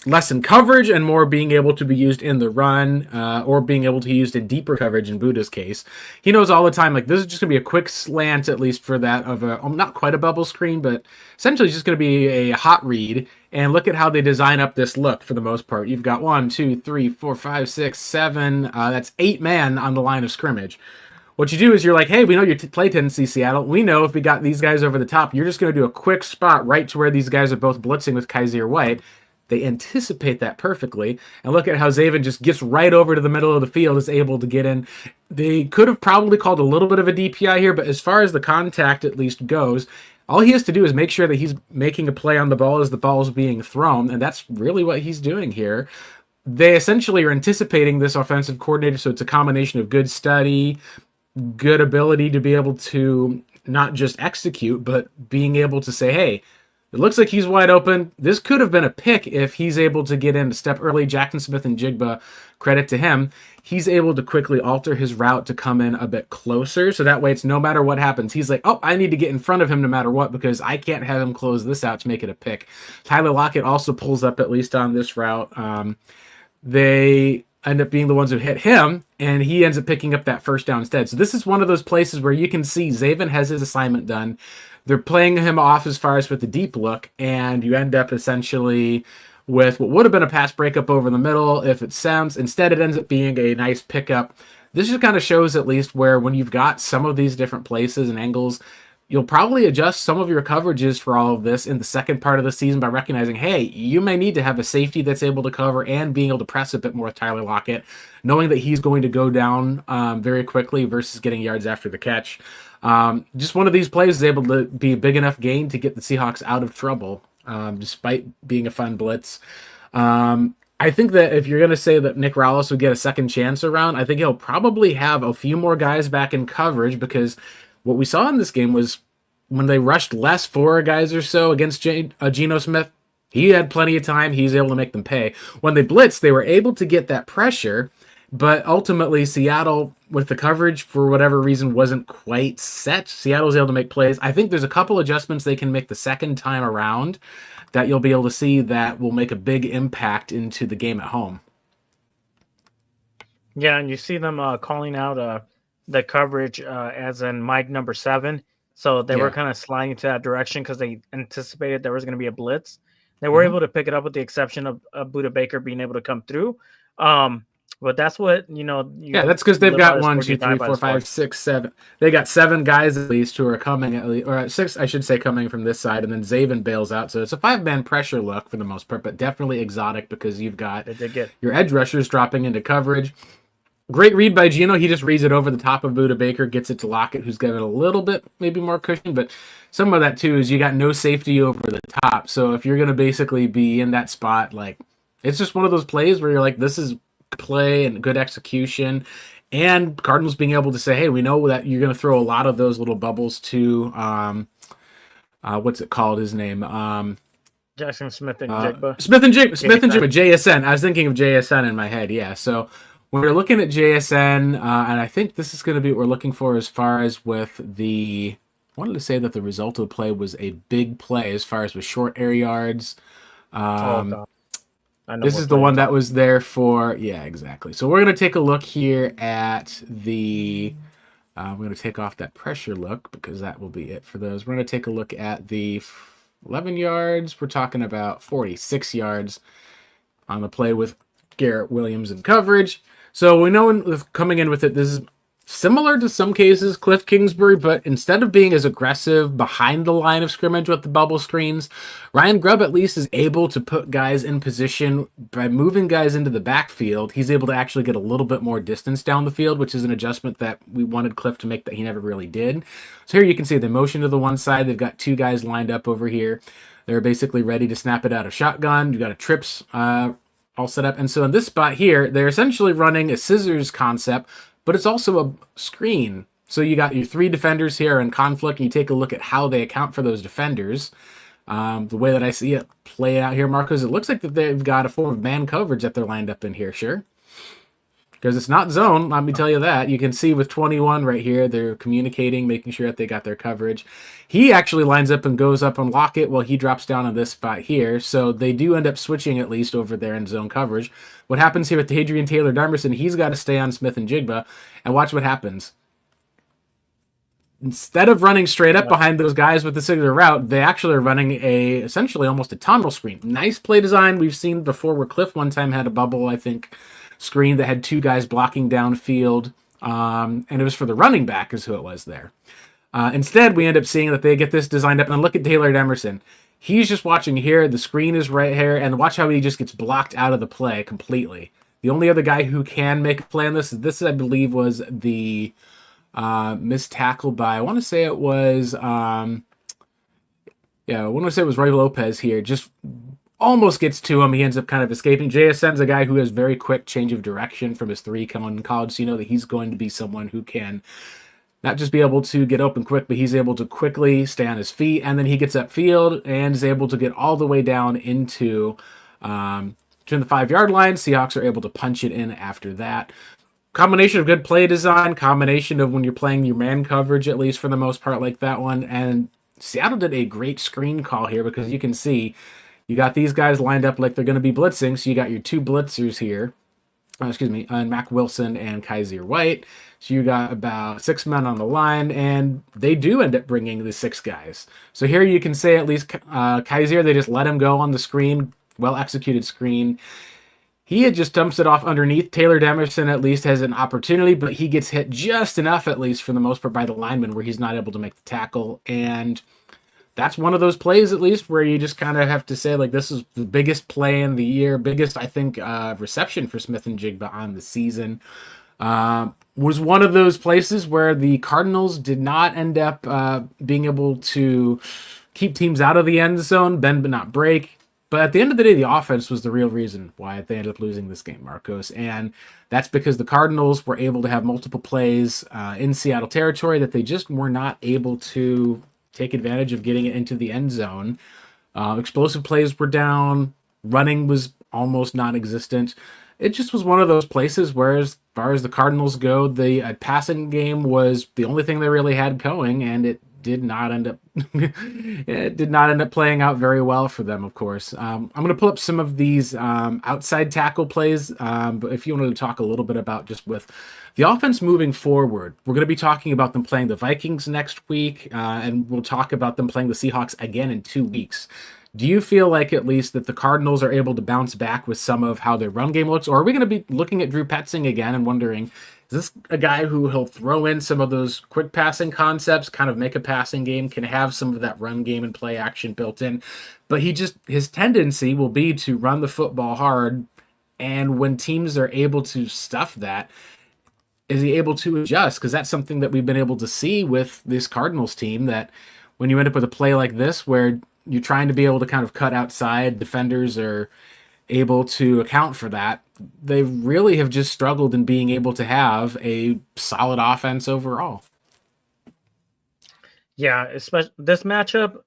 less in coverage and more being able to be used in the run, or being able to be used in deeper coverage in Buddha's case. He knows all the time, like, this is just going to be a quick slant, at least for that of a, not quite a bubble screen, but essentially just going to be a hot read. And look at how they design up this look for the most part. You've got 1, 2, 3, 4, 5, 6, 7. That's 8 men on the line of scrimmage. What you do is you're like, hey, we know your play tendency, Seattle. We know if we got these guys over the top, you're just going to do a quick spot right to where these guys are both blitzing with Kaiser White. They anticipate that perfectly. And look at how Zaven just gets right over to the middle of the field, is able to get in. They could have probably called a little bit of a DPI here, but as far as the contact at least goes, all he has to do is make sure that he's making a play on the ball as the ball is being thrown, and that's really what he's doing here. They essentially are anticipating this offensive coordinator, so it's a combination of good study, good ability to be able to not just execute, but being able to say, hey, it looks like he's wide open. This could have been a pick if he's able to get in a step early. Jackson Smith and Jigba, credit to him. He's able to quickly alter his route to come in a bit closer. So that way it's no matter what happens. He's like, oh, I need to get in front of him no matter what, because I can't have him close this out to make it a pick. Tyler Lockett also pulls up at least on this route. They end up being the ones who hit him, and he ends up picking up that first down instead. So this is one of those places where you can see Zaven has his assignment done. They're playing him off as far as with the deep look, and you end up essentially with what would have been a pass breakup over the middle. If it sounds, instead it ends up being a nice pickup. This just kind of shows at least where when you've got some of these different places and angles, you'll probably adjust some of your coverages for all of this in the second part of the season by recognizing, hey, you may need to have a safety that's able to cover and being able to press a bit more with Tyler Lockett, knowing that he's going to go down very quickly versus getting yards after the catch. Just one of these plays is able to be a big enough gain to get the Seahawks out of trouble, despite being a fun blitz. I think that if you're going to say that Nick Rallis would get a second chance around, I think he'll probably have a few more guys back in coverage, because what we saw in this game was when they rushed less, 4 guys or so against Geno Smith, he had plenty of time. He was able to make them pay. When they blitzed, they were able to get that pressure, but ultimately Seattle, with the coverage, for whatever reason, wasn't quite set. Seattle was able to make plays. I think there's a couple adjustments they can make the second time around that you'll be able to see that will make a big impact into the game at home. Yeah, and you see them calling out the coverage as in Mike number 7. So they were kind of sliding into that direction because they anticipated there was going to be a blitz. They were able to pick it up with the exception of Buda Baker being able to come through. But that's what, that's because they've got 1, 2, 3, 4, 5, 6, 7. They got 7 guys at least who are coming, at least, or 6, I should say, coming from this side, and then Zaven bails out. So it's a 5-man pressure look for the most part, but definitely exotic because you've got your edge rushers dropping into coverage. Great read by Geno. He just reads it over the top of Buda Baker, gets it to Lockett, who's given a little bit maybe more cushion, but some of that too is you got no safety over the top. So if you're going to basically be in that spot, like, it's just one of those plays where you're like, this is play and good execution, and Cardinals being able to say, hey, we know that you're going to throw a lot of those little bubbles to what's it called, his name, Jackson Smith and Jigba. Smith and Jigba, JSN. I was thinking of JSN in my head. Yeah, so when we're looking at JSN, and I think this is going to be what we're looking for as far as with the, I wanted to say that the result of the play was a big play as far as with short air yards. This is the one that was there for, yeah, exactly. So we're going to take a look here at the, we're going to take off that pressure look because that will be it for those. We're going to take a look at the 11 yards. We're talking about 46 yards on the play with Garrett Williams in coverage. So we know coming in with it, this is similar to some cases Cliff Kingsbury, but instead of being as aggressive behind the line of scrimmage with the bubble screens, Ryan Grubb at least is able to put guys in position by moving guys into the backfield. He's able to actually get a little bit more distance down the field, which is an adjustment that we wanted Cliff to make that he never really did. So here you can see the motion to the one side. They've got two guys lined up over here. They're basically ready to snap it out of shotgun. You've got a trips all set up. And so in this spot here, they're essentially running a scissors concept, but it's also a screen. So you got your three defenders here in conflict, and you take a look at how they account for those defenders. The way that I see it play out here, Marcos, it looks like that they've got a form of man coverage that they're lined up in here, sure? Because it's not zone, let me tell you that. You can see with 21 right here, they're communicating, making sure that they got their coverage. He actually lines up and goes up on Lockett while he drops down on this spot here. So they do end up switching at least over there in zone coverage. What happens here with Hadrian Taylor-Darmerson, he's got to stay on Smith and Jigba. And watch what happens. Instead of running straight up behind those guys with the singular route, they actually are running essentially almost a tunnel screen. Nice play design. We've seen before where Cliff one time had a bubble, I think, screen that had two guys blocking downfield, and it was for the running back is who it was there. Instead, we end up seeing that they get this designed up, and look at Taylor Emerson. He's just watching here. The screen is right here, and watch how he just gets blocked out of the play completely. The only other guy who can make a play on this I believe, was the missed tackle by, I want to say it was, Roy Lopez here. Just almost gets to him. He ends up kind of escaping. JSN's a guy who has very quick change of direction from his three coming in college, so you know that he's going to be someone who can not just be able to get open quick, but he's able to quickly stay on his feet, and then he gets upfield and is able to get all the way down into the 5-yard line. Seahawks are able to punch it in after that. Combination of good play design, combination of when you're playing your man coverage, at least for the most part, like that one, and Seattle did a great screen call here because you can see you got these guys lined up like they're going to be blitzing, so you got your two blitzers here, and Mac Wilson and Kaiser White. So you got about 6 men on the line, and they do end up bringing the 6 guys. So here you can say at least Kaiser, they just let him go on the screen, well-executed screen. He had just dumps it off underneath. Taylor Demerson at least has an opportunity, but he gets hit just enough, at least for the most part, by the lineman where he's not able to make the tackle. And that's one of those plays, at least, where you just kind of have to say, like, this is the biggest play in the year, biggest, I think, reception for Smith and Jigba on the season. Was one of those places where the Cardinals did not end up being able to keep teams out of the end zone, bend but not break. But at the end of the day, the offense was the real reason why they ended up losing this game, Marcos. And that's because the Cardinals were able to have multiple plays in Seattle territory that they just were not able to take advantage of getting it into the end zone. Explosive plays were down. Running was almost non-existent. It just was one of those places where, as far as the Cardinals go, the passing game was the only thing they really had going, and it did not end up playing out very well for them, of course. I'm going to pull up some of these outside tackle plays, but if you wanted to talk a little bit about just with the offense moving forward, we're going to be talking about them playing the Vikings next week, and we'll talk about them playing the Seahawks again in 2 weeks. Do you feel like at least that the Cardinals are able to bounce back with some of how their run game looks, or are we going to be looking at Drew Petzing again and wondering, is this a guy who he'll throw in some of those quick passing concepts, kind of make a passing game, can have some of that run game and play action built in, but his tendency will be to run the football hard, and when teams are able to stuff that, is he able to adjust? Because that's something that we've been able to see with this Cardinals team, that when you end up with a play like this where you're trying to be able to kind of cut outside, defenders are able to account for that. They really have just struggled in being able to have a solid offense overall. Yeah, especially this matchup,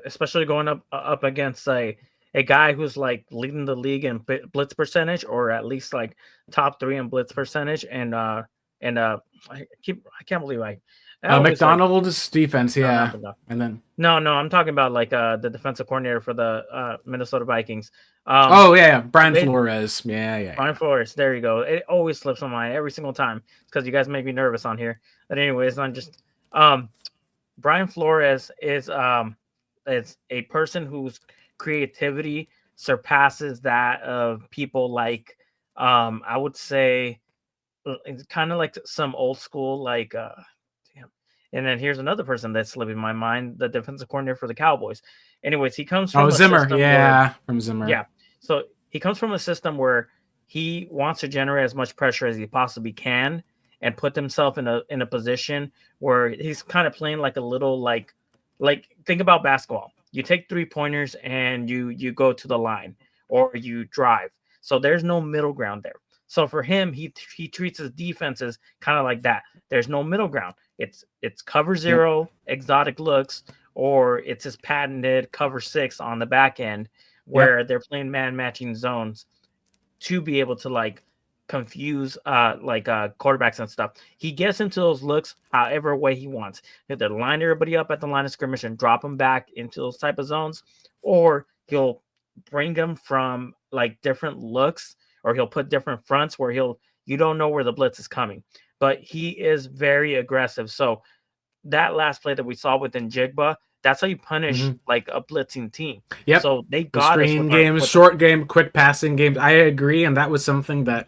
especially going up against a guy who's like leading the league in blitz percentage, or at least like top 3 in blitz percentage, and I can't believe McDonald's defense, yeah. And then no, I'm talking about like the defensive coordinator for the Minnesota Vikings. Brian Flores. Yeah. Brian Flores. There you go. It always slips my mind every single time because you guys make me nervous on here. But anyways, I'm just Brian Flores is a person whose creativity surpasses that of people like I would say it's kind of like some old school, like, damn. And then here's another person that's slipping my mind, the defensive coordinator for the Cowboys. Anyways, he comes Oh, from a Zimmer. system where, Yeah, from Zimmer. yeah, so he comes from a system where he wants to generate as much pressure as he possibly can and put himself in a position where he's kind of playing like a little, like think about basketball. You take 3 pointers and you go to the line or you drive. So there's no middle ground there. So for him, he treats his defenses kind of like that. There's no middle ground. It's cover zero, exotic looks, or it's his patented cover six on the back end where they're playing man matching zones to be able to like confuse quarterbacks and stuff. He gets into those looks however way he wants. Either line everybody up at the line of scrimmage and drop them back into those type of zones, or he'll bring them from like different looks, or he'll put different fronts where you don't know where the blitz is coming. But he is very aggressive. So that last play that we saw within Jigba, that's how you punish like a blitzing team. Yep. So they The got us screen with games, short game, quick passing games. I agree, and that was something that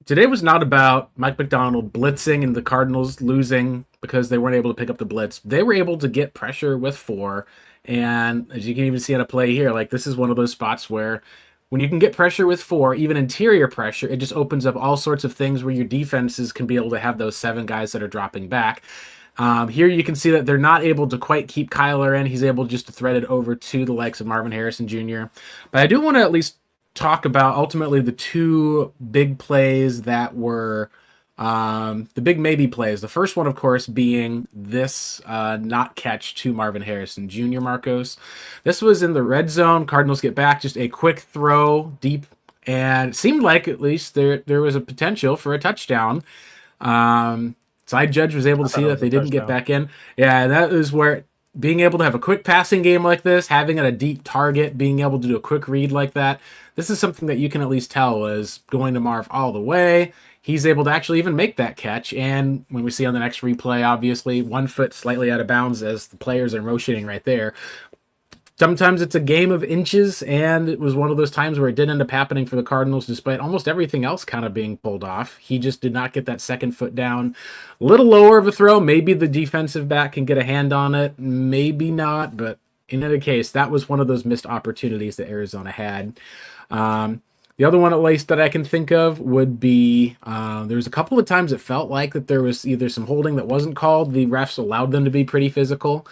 today was not about Mike McDonald blitzing and the Cardinals losing because they weren't able to pick up the blitz. They were able to get pressure with 4, and as you can even see on a play here, like this is one of those spots where when you can get pressure with 4, even interior pressure, it just opens up all sorts of things where your defenses can be able to have those 7 guys that are dropping back. Here you can see that they're not able to quite keep Kyler in. He's able just to thread it over to the likes of Marvin Harrison Jr. But I do want to at least talk about ultimately the 2 big plays that were the big maybe plays. The first one, of course, being this not catch to Marvin Harrison Jr., Marcos. This was in the red zone. Cardinals get back, just a quick throw deep, and it seemed like at least there was a potential for a touchdown. Side Judge was able to see that they didn't get back in. Yeah, that is where being able to have a quick passing game like this, having a deep target, being able to do a quick read like that, this is something that you can at least tell is going to Marv all the way. He's able to actually even make that catch. And when we see on the next replay, obviously, 1 foot slightly out of bounds as the players are motioning right there. Sometimes it's a game of inches, and it was one of those times where it did end up happening for the Cardinals despite almost everything else kind of being pulled off. He just did not get that second foot down. A little lower of a throw. Maybe the defensive back can get a hand on it. Maybe not, but in any case, that was one of those missed opportunities that Arizona had. The other one, at least, that I can think of would be there was a couple of times it felt like that there was either some holding that wasn't called. The refs allowed them to be pretty physical.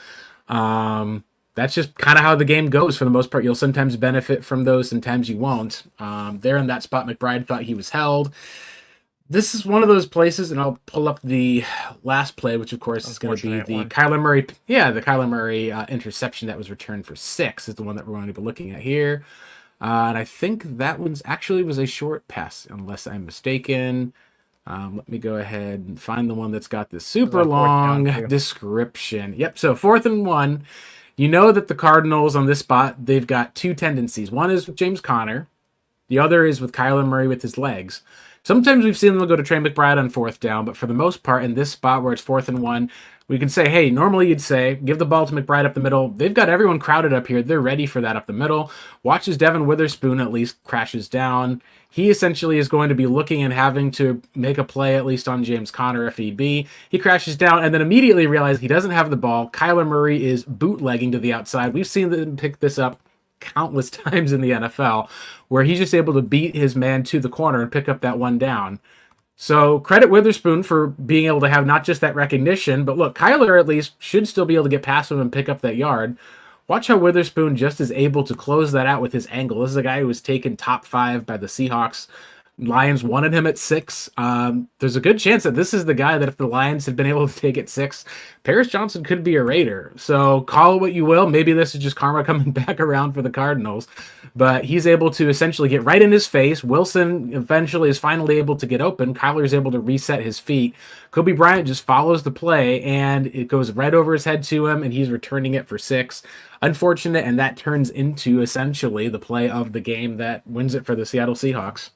That's just kind of how the game goes for the most part. You'll sometimes benefit from those, sometimes you won't. There in that spot, McBride thought he was held. This is one of those places, and I'll pull up the last play, which of course is going to be the Kyler Murray. Yeah, the Kyler Murray interception that was returned for 6 is the one that we're going to be looking at here. And I think that one's actually was a short pass, unless I'm mistaken. Let me go ahead and find the one that's got this super long description. Yep, so 4th and 1. You know that the Cardinals on this spot, they've got 2 tendencies. One is with James Conner. The other is with Kyler Murray with his legs. Sometimes we've seen them go to Trey McBride on 4th down, but for the most part, in this spot where it's 4th and 1, we can say, hey, normally you'd say, give the ball to McBride up the middle. They've got everyone crowded up here. They're ready for that up the middle. Watch as Devin Witherspoon at least crashes down. He essentially is going to be looking and having to make a play, at least on James Conner if need be. He crashes down and then immediately realizes he doesn't have the ball. Kyler Murray is bootlegging to the outside. We've seen them pick this up countless times in the NFL, where he's just able to beat his man to the corner and pick up that one down. So credit Witherspoon for being able to have not just that recognition, but look, Kyler at least should still be able to get past him and pick up that yard. Watch how Witherspoon just is able to close that out with his angle. This is a guy who was taken top 5 by the Seahawks. Lions wanted him at 6. There's a good chance that this is the guy that if the Lions had been able to take at 6, Paris Johnson could be a Raider. So call it what you will. Maybe this is just karma coming back around for the Cardinals. But he's able to essentially get right in his face. Wilson eventually is finally able to get open. Kyler is able to reset his feet. Kobe Bryant just follows the play, and it goes right over his head to him, and he's returning it for 6. Unfortunate, and that turns into essentially the play of the game that wins it for the Seattle Seahawks.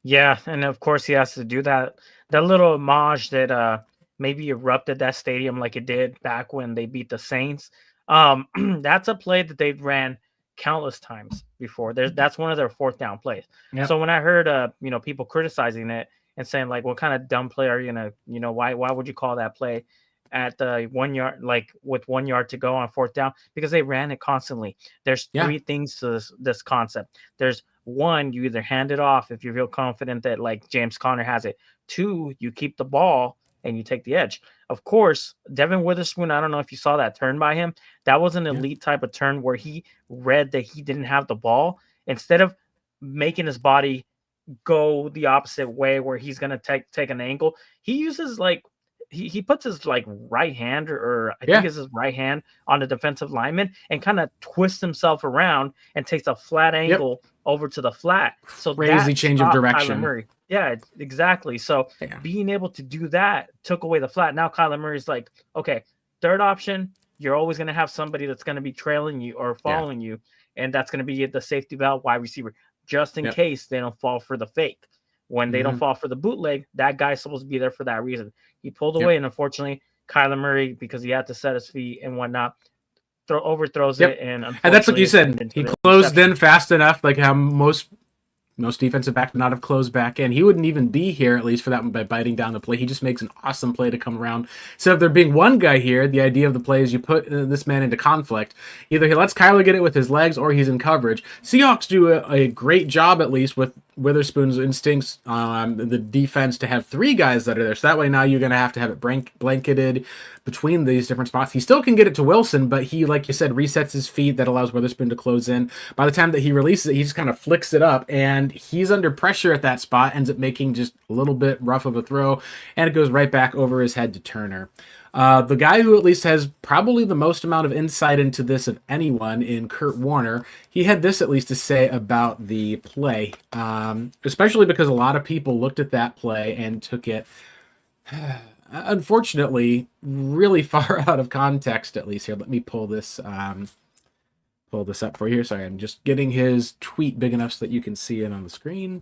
Yeah, and of course he has to do that little homage that maybe erupted that stadium like it did back when they beat the Saints. That's a play that they ran countless times before. That's one of their fourth down plays. Yep. So when I heard people criticizing it and saying like, what kind of dumb play are you gonna, why would you call that play at the 1 yard, like with 1 yard to go on fourth down? Because they ran it constantly. There's three things to this concept. There's one, you either hand it off if you feel confident that like James Conner has it. Two, you keep the ball and you take the edge. Of course, Devin Witherspoon, I don't know if you saw that turn by him. That was an elite type of turn where he read that he didn't have the ball. Instead of making his body go the opposite way where he's going to take an angle, he uses like he puts his like right hand or I think it's his right hand on the defensive lineman and kind of twists himself around and takes a flat angle over to the flat. So crazy change of direction. Yeah, exactly. So being able to do that took away the flat. Now Kyler Murray's like, okay, third option, you're always going to have somebody that's going to be trailing you or following you, and that's going to be the safety valve wide receiver, just in case they don't fall for the fake. When they don't fall for the bootleg, that guy's supposed to be there for that reason. He pulled away, and unfortunately, Kyler Murray, because he had to set his feet and whatnot, overthrows it. And that's what you said. He closed in fast enough, like how most defensive back would not have closed back in. He wouldn't even be here, at least for that one, by biting down the play. He just makes an awesome play to come around. So if there being one guy here, the idea of the play is you put this man into conflict. Either he lets Kyler get it with his legs or he's in coverage. Seahawks do a great job, at least, with Witherspoon's instincts, the defense, to have three guys that are there. So that way now you're going to have it blanketed between these different spots. He still can get it to Wilson, but he, like you said, resets his feet. That allows Witherspoon to close in. By the time that he releases it, he just kind of flicks it up, and he's under pressure at that spot, ends up making just a little bit rough of a throw, and it goes right back over his head to Turner. The guy who at least has probably the most amount of insight into this of anyone in Kurt Warner, he had this at least to say about the play, especially because a lot of people looked at that play and took it, unfortunately, really far out of context, at least. Here, let me pull this up for you. Sorry, I'm just getting his tweet big enough so that you can see it on the screen.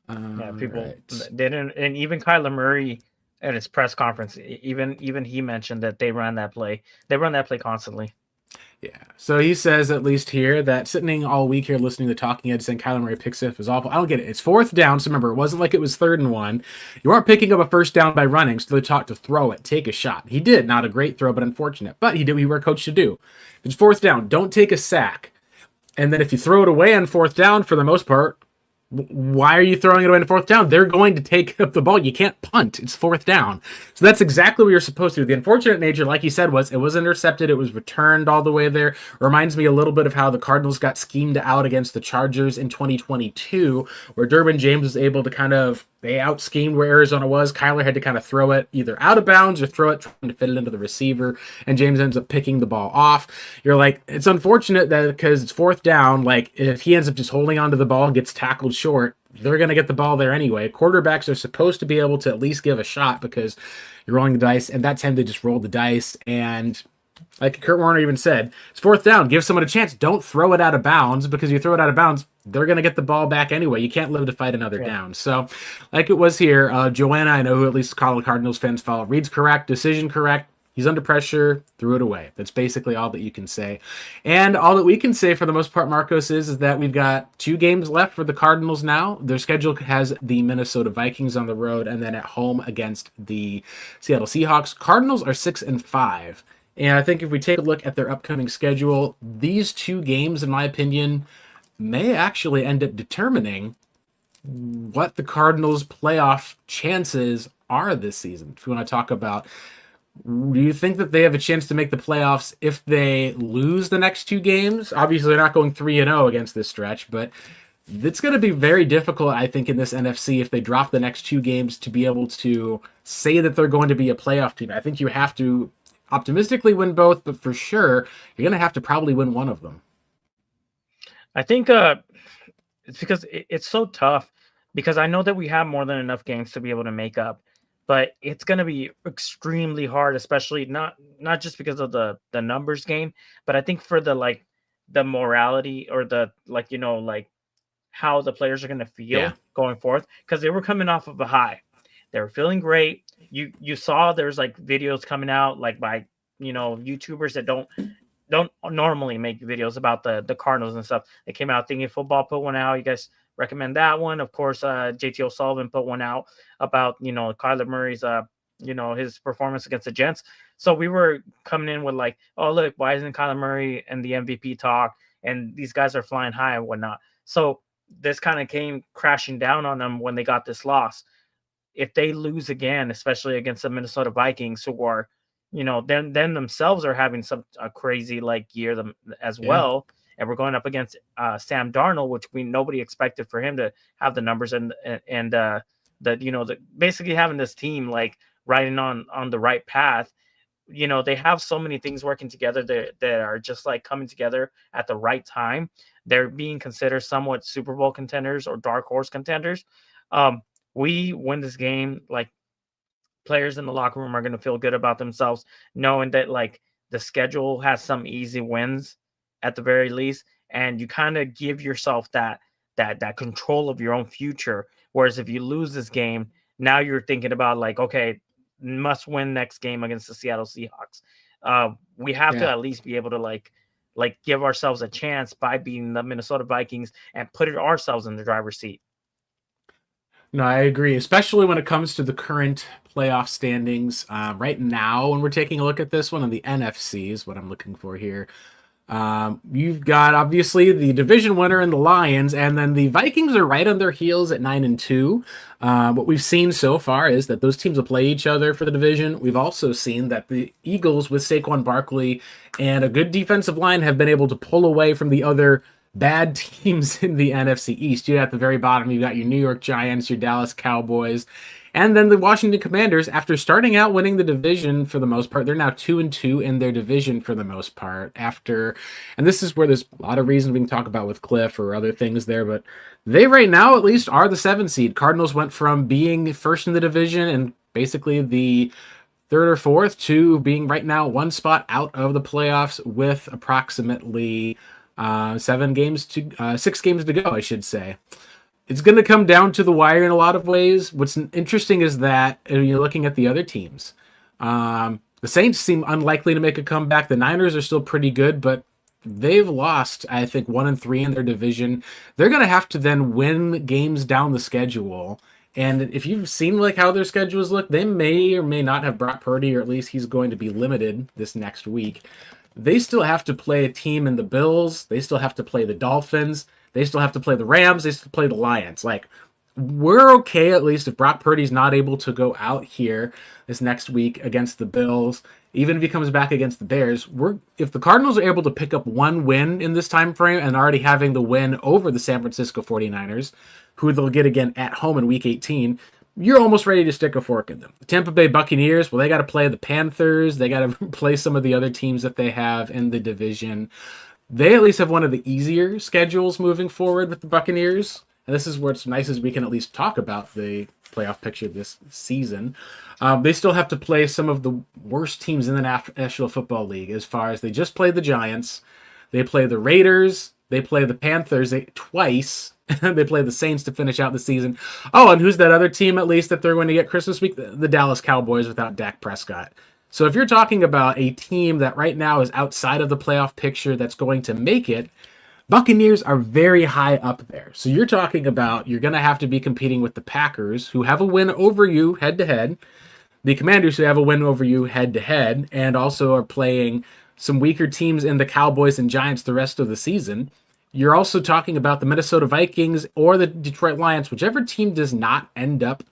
People didn't, and even Kyler Murray at his press conference, even he mentioned that they run that play. They run that play constantly. Yeah. So he says, at least here, that sitting all week here listening to the talking heads saying Kyler Murray picks it is awful. I don't get it. It's fourth down. So remember, it wasn't like it was 3rd and 1. You aren't picking up a first down by running. So they taught to throw it, take a shot. He did. Not a great throw, but unfortunate. But he did what you were coached to do. If it's fourth down, don't take a sack. And then if you throw it away on fourth down, for the most part, why are you throwing it away in fourth down? They're going to take up the ball. You can't punt. It's fourth down. So that's exactly what you're supposed to do. The unfortunate nature, like you said, was it was intercepted. It was returned all the way there. Reminds me a little bit of how the Cardinals got schemed out against the Chargers in 2022, where Derwin James was able to they out-schemed where Arizona was. Kyler had to kind of throw it either out of bounds or throw it trying to fit it into the receiver, and James ends up picking the ball off. You're like, it's unfortunate that because it's fourth down, like if he ends up just holding onto the ball and gets tackled short, they're going to get the ball there anyway. Quarterbacks are supposed to be able to at least give a shot because you're rolling the dice, and that time they just rolled the dice, and like Kurt Warner even said, it's fourth down. Give someone a chance. Don't throw it out of bounds, because you throw it out of bounds, they're going to get the ball back anyway. You can't live to fight another down. So, like it was here, Joanna, I know who at least Cardinals fans follow, reads correct, decision correct. He's under pressure, threw it away. That's basically all that you can say. And all that we can say for the most part, Marcos, is that we've got 2 games left for the Cardinals now. Their schedule has the Minnesota Vikings on the road and then at home against the Seattle Seahawks. Cardinals are 6-5. And I think if we take a look at their upcoming schedule, these 2 games, in my opinion, may actually end up determining what the Cardinals' playoff chances are this season. If you want to talk about, do you think that they have a chance to make the playoffs if they lose the next 2 games? Obviously, they're not going 3-0 against this stretch, but it's going to be very difficult, I think, in this NFC if they drop the next 2 games to be able to say that they're going to be a playoff team. I think you have to optimistically win both, but for sure, you're going to have to probably win one of them. I think it's because it's so tough, because I know that we have more than enough games to be able to make up, but it's going to be extremely hard, especially not just because of the numbers game, but I think for the morality or how the players are going to feel going forth, because they were coming off of a high. They were feeling great. You saw there's videos coming out by YouTubers that don't don't normally make videos about the Cardinals and stuff. They came out thinking football, put one out. You guys recommend that one? Of course, JT O'Sullivan put one out about Kyler Murray's his performance against the Gents. So we were coming in with like, oh look, why isn't Kyler Murray and the MVP talk? And these guys are flying high and whatnot. So this kind of came crashing down on them when they got this loss. If they lose again, especially against the Minnesota Vikings, who are, then themselves are having a crazy like year them as well, and we're going up against Sam Darnold, which nobody expected for him to have the numbers and basically having this team like riding on the right path. They have so many things working together that are just like coming together at the right time. They're being considered somewhat Super Bowl contenders or dark horse contenders. We win this game, like players in the locker room are going to feel good about themselves, knowing that like the schedule has some easy wins at the very least, and you kind of give yourself that control of your own future. Whereas if you lose this game, now you're thinking about like, okay, must win next game against the Seattle Seahawks. We have to at least be able to like give ourselves a chance by beating the Minnesota Vikings and put ourselves in the driver's seat. No, I agree, especially when it comes to the current playoff standings. Right now, when we're taking a look at this one on the NFC is what I'm looking for here. You've got obviously the division winner in the Lions, and then the Vikings are right on their heels at 9-2. What we've seen so far is that those teams will play each other for the division. We've also seen that the Eagles with Saquon Barkley and a good defensive line have been able to pull away from the other bad teams in the NFC East. You at the very bottom, you've got your New York Giants, your Dallas Cowboys, and then the Washington Commanders. After starting out winning the division for the most part, they're now 2-2 in their division for the most part. And this is where there's a lot of reasons we can talk about with Cliff or other things there, but they right now at least are the 7th seed. Cardinals went from being first in the division and basically the 3rd or 4th to being right now one spot out of the playoffs with approximately 6 games to go, I should say. It's going to come down to the wire in a lot of ways. What's interesting is that when you're looking at the other teams, the Saints seem unlikely to make a comeback. The Niners are still pretty good, but they've lost, I think, 1-3 in their division. They're going to have to then win games down the schedule. And if you've seen like how their schedules look, they may or may not have Brock Purdy, or at least he's going to be limited this next week. They still have to play a team in the Bills. They still have to play the Dolphins. They still have to play the Rams. They still play the Lions. Like, we're okay at least if Brock Purdy's not able to go out here this next week against the Bills. Even if he comes back against the Bears, if the Cardinals are able to pick up one win in this time frame and already having the win over the San Francisco 49ers, who they'll get again at home in Week 18, you're almost ready to stick a fork in them. The Tampa Bay Buccaneers, well, they got to play the Panthers. They got to play some of the other teams that they have in the division. They at least have one of the easier schedules moving forward with the Buccaneers. And this is what's nice is we can at least talk about the playoff picture this season. They still have to play some of the worst teams in the National Football League as far as they just played the Giants. They play the Raiders. They play the Panthers twice. They play the Saints to finish out the season. Oh, and who's that other team at least that they're going to get Christmas week? The Dallas Cowboys without Dak Prescott. So if you're talking about a team that right now is outside of the playoff picture that's going to make it, Buccaneers are very high up there. So you're talking about you're going to have to be competing with the Packers, who have a win over you head-to-head, the Commanders, who have a win over you head-to-head, and also are playing some weaker teams in the Cowboys and Giants the rest of the season. You're also talking about the Minnesota Vikings or the Detroit Lions. Whichever team does not end up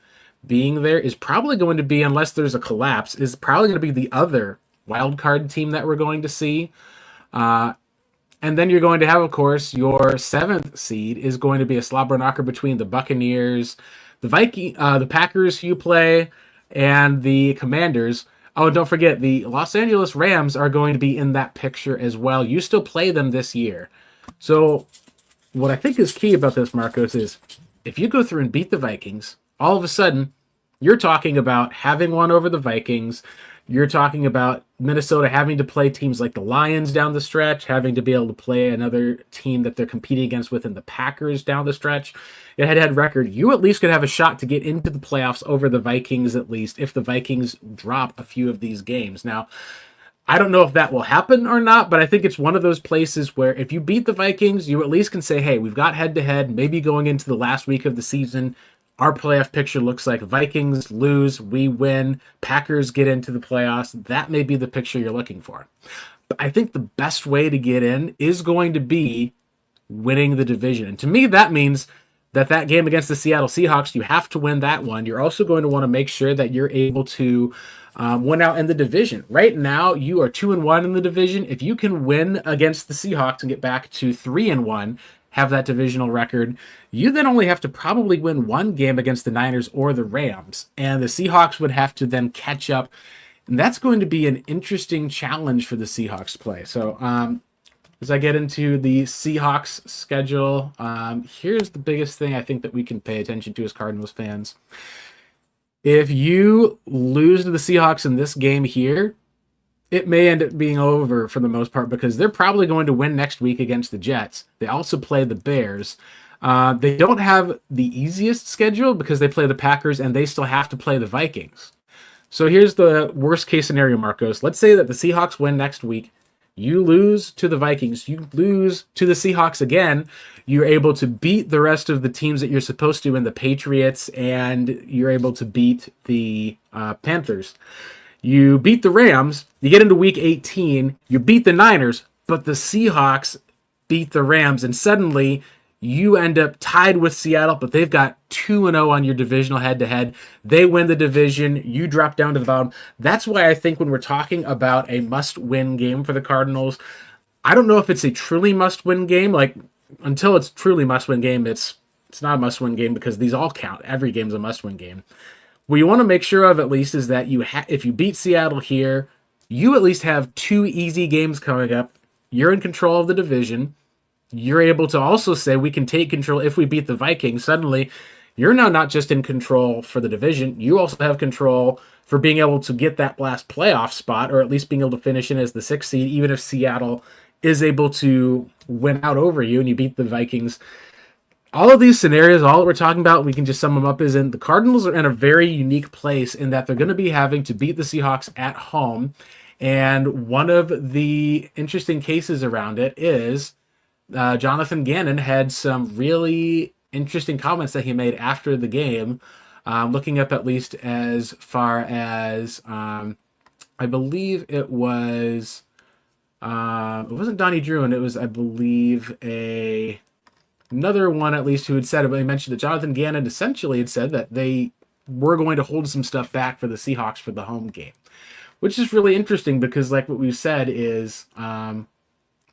being there is probably going to be, unless there's a collapse, is probably going to be the other wild card team that we're going to see. And then you're going to have, of course, your 7th seed is going to be a slobber knocker between the Buccaneers, the Packers who you play, and the Commanders. Oh, and don't forget, the Los Angeles Rams are going to be in that picture as well. You still play them this year. So what I think is key about this, Marcos, is if you go through and beat the Vikings, all of a sudden you're talking about having won over the Vikings. You're talking about Minnesota having to play teams like the Lions down the stretch, having to be able to play another team that they're competing against within the Packers down the stretch. Your head-to-head record, you at least could have a shot to get into the playoffs over the Vikings, at least, if the Vikings drop a few of these games. Now, I don't know if that will happen or not, but I think it's one of those places where if you beat the Vikings, you at least can say, hey, we've got head to head. Maybe going into the last week of the season, our playoff picture looks like Vikings lose, we win, Packers get into the playoffs. That may be the picture you're looking for. But I think the best way to get in is going to be winning the division. And to me, that means that game against the Seattle Seahawks, you have to win that one. You're also going to want to make sure that you're able to win out in the division. Right now, you are 2-1 in the division. If you can win against the Seahawks and get back to 3-1, have that divisional record, you then only have to probably win one game against the Niners or the Rams. And the Seahawks would have to then catch up. And that's going to be an interesting challenge for the Seahawks to play. So, as I get into the Seahawks schedule, here's the biggest thing I think that we can pay attention to as Cardinals fans. If you lose to the Seahawks in this game here, it may end up being over for the most part because they're probably going to win next week against the Jets. They also play the Bears. They don't have the easiest schedule because they play the Packers and they still have to play the Vikings. So here's the worst case scenario, Marcos. Let's say that the Seahawks win next week. You lose to the Vikings. You lose to the Seahawks again. You're able to beat the rest of the teams that you're supposed to in the Patriots, and you're able to beat the Panthers. You beat the Rams. You get into Week 18. You beat the Niners, but the Seahawks beat the Rams, and suddenly you end up tied with Seattle, but they've got 2-0 on your divisional head-to-head. They win the division. You drop down to the bottom. That's why I think when we're talking about a must-win game for the Cardinals, I don't know if it's a truly must-win game. Like, until it's truly must-win game, it's not a must-win game because these all count. Every game's a must-win game. What you want to make sure of at least is that if you beat Seattle here, you at least have 2 easy games coming up. You're in control of the division. You're able to also say we can take control if we beat the Vikings. Suddenly, you're now not just in control for the division, you also have control for being able to get that last playoff spot, or at least being able to finish in as the 6th seed, even if Seattle is able to win out over you and you beat the Vikings. All of these scenarios, all that we're talking about, we can just sum them up is the Cardinals are in a very unique place in that they're going to be having to beat the Seahawks at home. And one of the interesting cases around it is Jonathan Gannon had some really interesting comments that he made after the game, looking up at least as far as I believe it wasn't Donnie Drew, and it was, I believe, another one at least who had said it, but he mentioned that Jonathan Gannon essentially had said that they were going to hold some stuff back for the Seahawks for the home game, which is really interesting because like what we've said is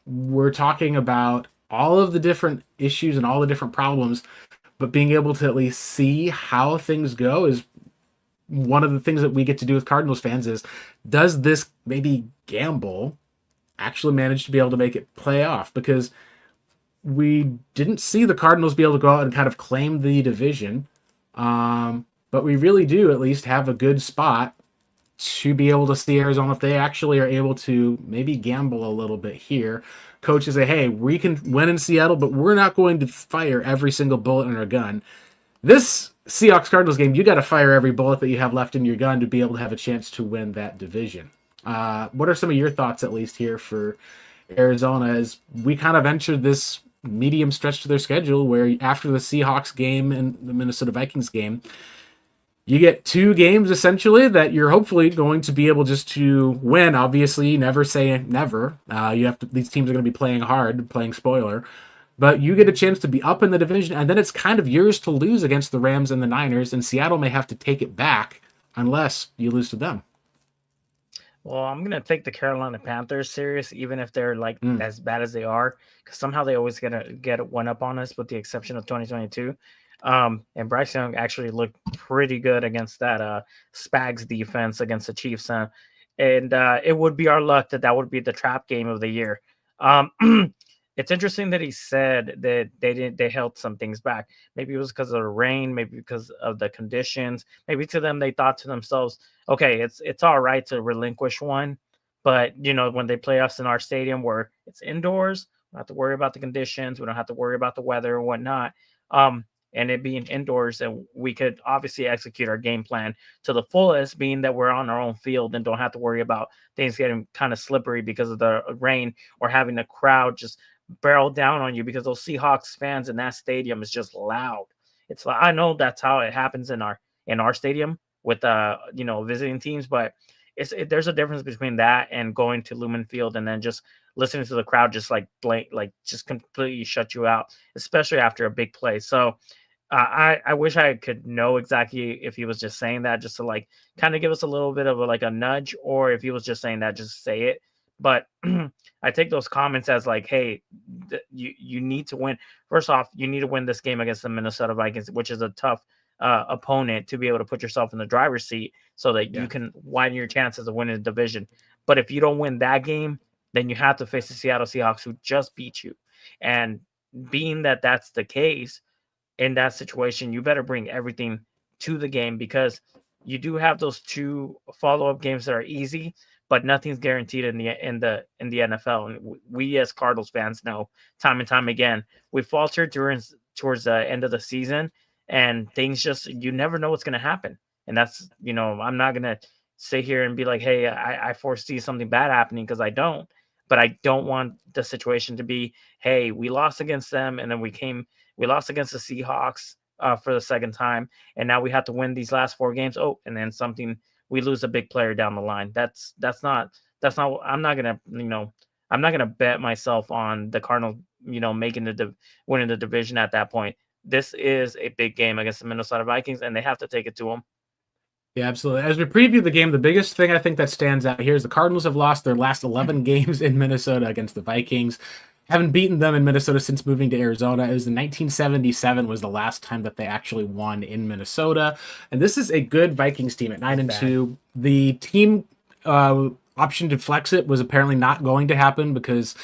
we're talking about all of the different issues and all the different problems, but being able to at least see how things go is one of the things that we get to do with Cardinals fans is, does this maybe gamble actually manage to be able to make it play off? Because we didn't see the Cardinals be able to go out and kind of claim the division, but we really do at least have a good spot to be able to see Arizona if they actually are able to maybe gamble a little bit here. Coaches say, hey, we can win in Seattle, but we're not going to fire every single bullet in our gun. This Seahawks-Cardinals game, you got to fire every bullet that you have left in your gun to be able to have a chance to win that division. What are some of your thoughts, at least here for Arizona, as we kind of entered this medium stretch to their schedule where after the Seahawks game and the Minnesota Vikings game, you get 2 games essentially that you're hopefully going to be able just to win. Obviously, never say never. You have to. These teams are going to be playing hard, playing spoiler, but you get a chance to be up in the division, and then it's kind of yours to lose against the Rams and the Niners, and Seattle may have to take it back unless you lose to them. Well, I'm going to take the Carolina Panthers serious, even if they're like as bad as they are, because somehow they always get one up on us, with the exception of 2022. And Bryce Young actually looked pretty good against that Spags defense against the Chiefs. And it would be our luck that would be the trap game of the year. It's interesting that he said that they held some things back. Maybe it was because of the rain, maybe because of the conditions. Maybe to them, they thought to themselves, okay, it's all right to relinquish one. But, when they play us in our stadium where it's indoors, we don't have to worry about the conditions. We don't have to worry about the weather and whatnot. and it being indoors, and we could obviously execute our game plan to the fullest, being that we're on our own field and don't have to worry about things getting kind of slippery because of the rain, or having the crowd just barrel down on you, because those Seahawks fans in that stadium is just loud. It's like, I know that's how it happens in our stadium with visiting teams, but there's a difference between that and going to Lumen Field and then just listening to the crowd just like just completely shut you out, especially after a big play. So I wish I could know exactly if he was just saying that just to like kind of give us a little bit of a nudge, or if he was just saying that just say it. But I take those comments as like, hey, you need to win. First off, you need to win this game against the Minnesota Vikings, which is a tough opponent, to be able to put yourself in the driver's seat so that you can widen your chances of winning the division. But if you don't win that game, then you have to face the Seattle Seahawks, who just beat you. And being that that's the case, in that situation, you better bring everything to the game, because you do have those 2 follow-up games that are easy, but nothing's guaranteed in the NFL. And we as Cardinals fans know time and time again, we faltered towards the end of the season, and things just, you never know what's going to happen. And that's, I'm not going to sit here and be like, hey, I foresee something bad happening, because I don't. But I don't want the situation to be, hey, we lost against them, and then we lost against the Seahawks for the second time, and now we have to win these last 4 games. Oh, and then we lose a big player down the line. That's not. I'm not gonna bet myself on the Cardinals, winning the division at that point. This is a big game against the Minnesota Vikings, and they have to take it to them. Yeah, absolutely. As we preview the game, the biggest thing I think that stands out here is the Cardinals have lost their last 11 games in Minnesota against the Vikings. Haven't beaten them in Minnesota since moving to Arizona. It was in 1977 was the last time that they actually won in Minnesota. And this is a good Vikings team at 9-2. The team option to flex it was apparently not going to happen, because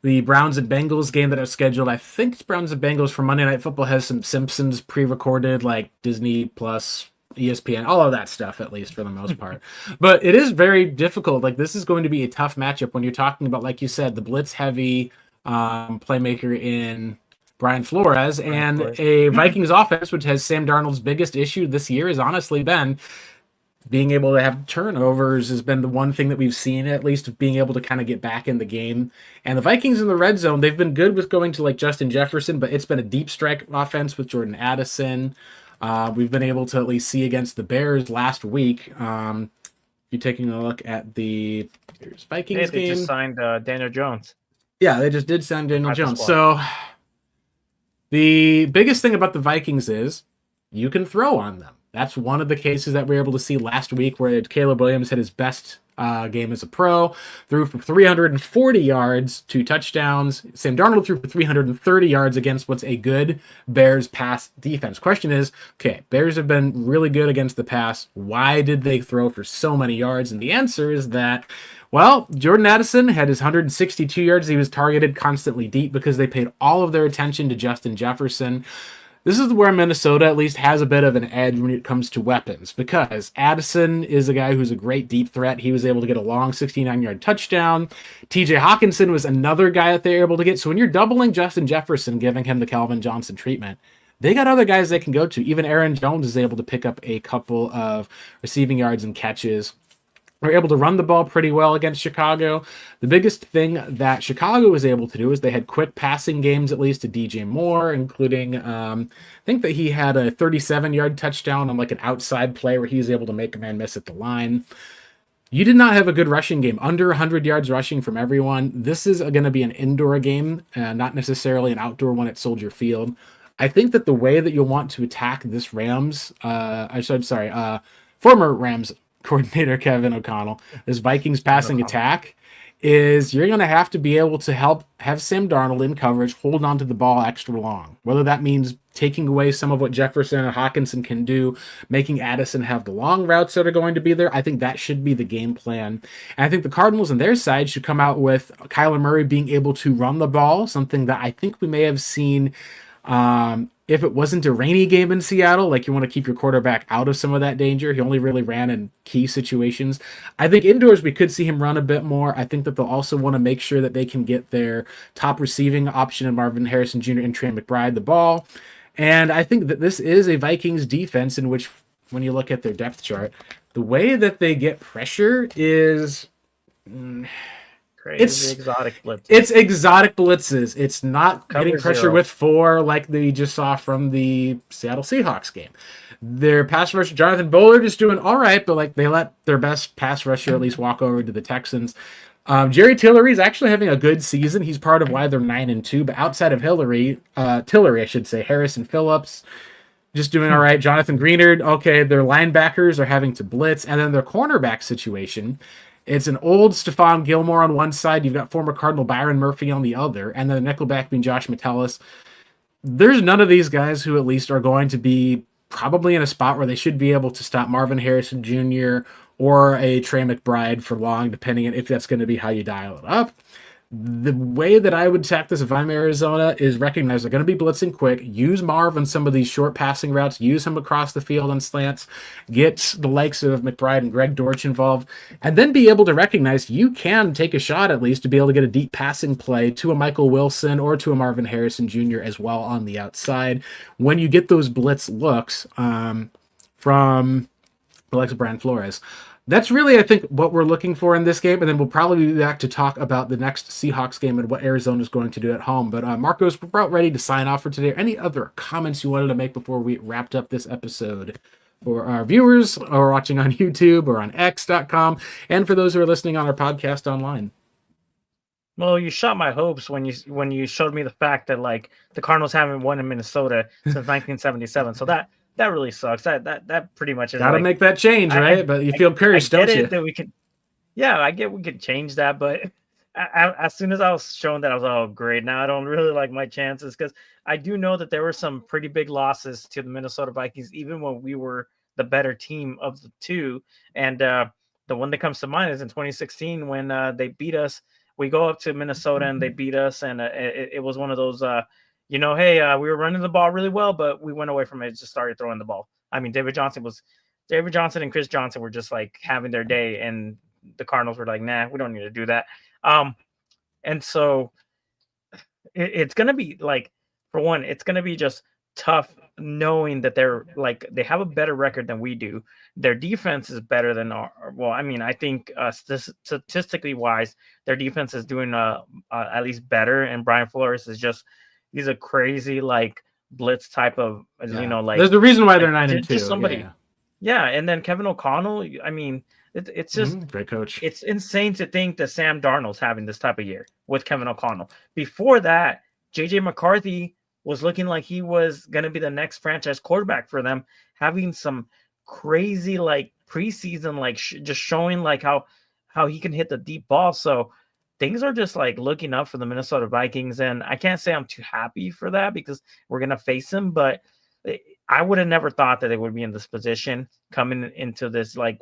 the Browns and Bengals game that are scheduled, I think it's Browns and Bengals for Monday Night Football, has some Simpsons pre-recorded, like Disney Plus, ESPN, all of that stuff, at least for the most part. But it is very difficult. Like, this is going to be a tough matchup when you're talking about, like you said, the blitz-heavy playmaker in Brian Flores, and a Vikings offense, which has Sam Darnold's biggest issue this year has honestly been being able to have turnovers, has been the one thing that we've seen, at least, of being able to kind of get back in the game. And the Vikings in the red zone, they've been good with going to like Justin Jefferson, but it's been a deep strike offense with Jordan Addison. We've been able to at least see against the Bears last week. You're taking a look at the Vikings they game. Just signed Daniel Jones. Yeah, they just did sign Daniel Jones. So the biggest thing about the Vikings is you can throw on them. That's one of the cases that we were able to see last week, where Caleb Williams had his best game as a pro, threw for 340 yards, 2 touchdowns. Sam Darnold threw for 330 yards against what's a good Bears pass defense. Question is, okay, Bears have been really good against the pass. Why did they throw for so many yards? And the answer is that, well, Jordan Addison had his 162 yards. He was targeted constantly deep because they paid all of their attention to Justin Jefferson. This is where Minnesota at least has a bit of an edge when it comes to weapons, because Addison is a guy who's a great deep threat. He was able to get a long 69-yard touchdown. TJ Hawkinson was another guy that they were able to get. So when you're doubling Justin Jefferson, giving him the Calvin Johnson treatment, they got other guys they can go to. Even Aaron Jones is able to pick up a couple of receiving yards and catches. We're able to run the ball pretty well against Chicago. The biggest thing that Chicago was able to do is they had quick passing games, at least to DJ Moore, including, I think that he had a 37-yard touchdown on like an outside play where he was able to make a man miss at the line. You did not have a good rushing game, under 100 yards rushing from everyone. This is going to be an indoor game, not necessarily an outdoor one at Soldier Field. I think that the way that you'll want to attack this former Rams coordinator Kevin O'Connell, this Vikings passing attack, is you're going to have to be able to have Sam Darnold in coverage, hold on to the ball extra long. Whether that means taking away some of what Jefferson and Hawkinson can do, making Addison have the long routes that are going to be there, I think that should be the game plan. And I think the Cardinals on their side should come out with Kyler Murray being able to run the ball, something that I think we may have seen if it wasn't a rainy game in Seattle. Like, you want to keep your quarterback out of some of that danger. He only really ran in key situations. I think indoors we could see him run a bit more. I think that they'll also want to make sure that they can get their top receiving option in Marvin Harrison Jr. and Trey McBride the ball. And I think that this is a Vikings defense in which, when you look at their depth chart, the way that they get pressure is Crazy exotic blitzes. it's exotic blitzes. It's not Cover getting pressure zero. with 4 like they just saw from the Seattle Seahawks game. Their pass rusher, Jonathan Bullard, is doing all right, but like they let their best pass rusher at least walk over to the Texans. Jerry Tillery is actually having a good season. He's part of why they're 9-2. But outside of Tillery, I should say, Harrison Phillips just doing all right. Jonathan Greenard, okay, their linebackers are having to blitz, and then their cornerback situation. It's an old Stephon Gilmore on one side. You've got former Cardinal Byron Murphy on the other, and then the nickelback being Josh Metellus. There's none of these guys who at least are going to be probably in a spot where they should be able to stop Marvin Harrison Jr. or a Trey McBride for long, depending on if that's going to be how you dial it up. The way that I would attack this if I'm Arizona is recognize they're going to be blitzing quick, use Marv on some of these short passing routes, use him across the field on slants, get the likes of McBride and Greg Dortch involved, and then be able to recognize you can take a shot at least to be able to get a deep passing play to a Michael Wilson or to a Marvin Harrison Jr. as well on the outside. When you get those blitz looks from the likes of Brian Flores, that's really, I think, what we're looking for in this game, and then we'll probably be back to talk about the next Seahawks game and what Arizona is going to do at home. But Marcos, we're about ready to sign off for today. Any other comments you wanted to make before we wrapped up this episode? For our viewers who are watching on YouTube or on X.com, and for those who are listening on our podcast online. Well, you shot my hopes when you showed me the fact that like the Cardinals haven't won in Minnesota since 1977. So that really sucks. That pretty much is Gotta make that change, right? But you feel cursed, don't you? That we could, yeah, I get we could change that, but as soon as I was shown that, I was like, oh great, now I don't really like my chances, because I do know that there were some pretty big losses to the Minnesota Vikings, even when we were the better team of the two. And the one that comes to mind is in 2016 when they beat us. We go up to Minnesota and they beat us, and it was one of those. We were running the ball really well, but we went away from it and just started throwing the ball. I mean, David Johnson and Chris Johnson were just like having their day, and the Cardinals were like, nah, we don't need to do that. And so it's going to be like, for one, it's going to be just tough knowing that they're like, they have a better record than we do. Their defense is better than I think statistically wise, their defense is doing at least better. And Brian Flores is just, he's a crazy like blitz type of, like there's the reason why they're 9-2. Just somebody, yeah. And then Kevin O'Connell. I mean, it's just great coach. It's insane to think that Sam Darnold's having this type of year with Kevin O'Connell. Before that, JJ McCarthy was looking like he was going to be the next franchise quarterback for them, having some crazy like preseason, like just showing like how he can hit the deep ball. So things are just like looking up for the Minnesota Vikings, and I can't say I'm too happy for that because we're going to face them, but I would have never thought that they would be in this position coming into this. Like,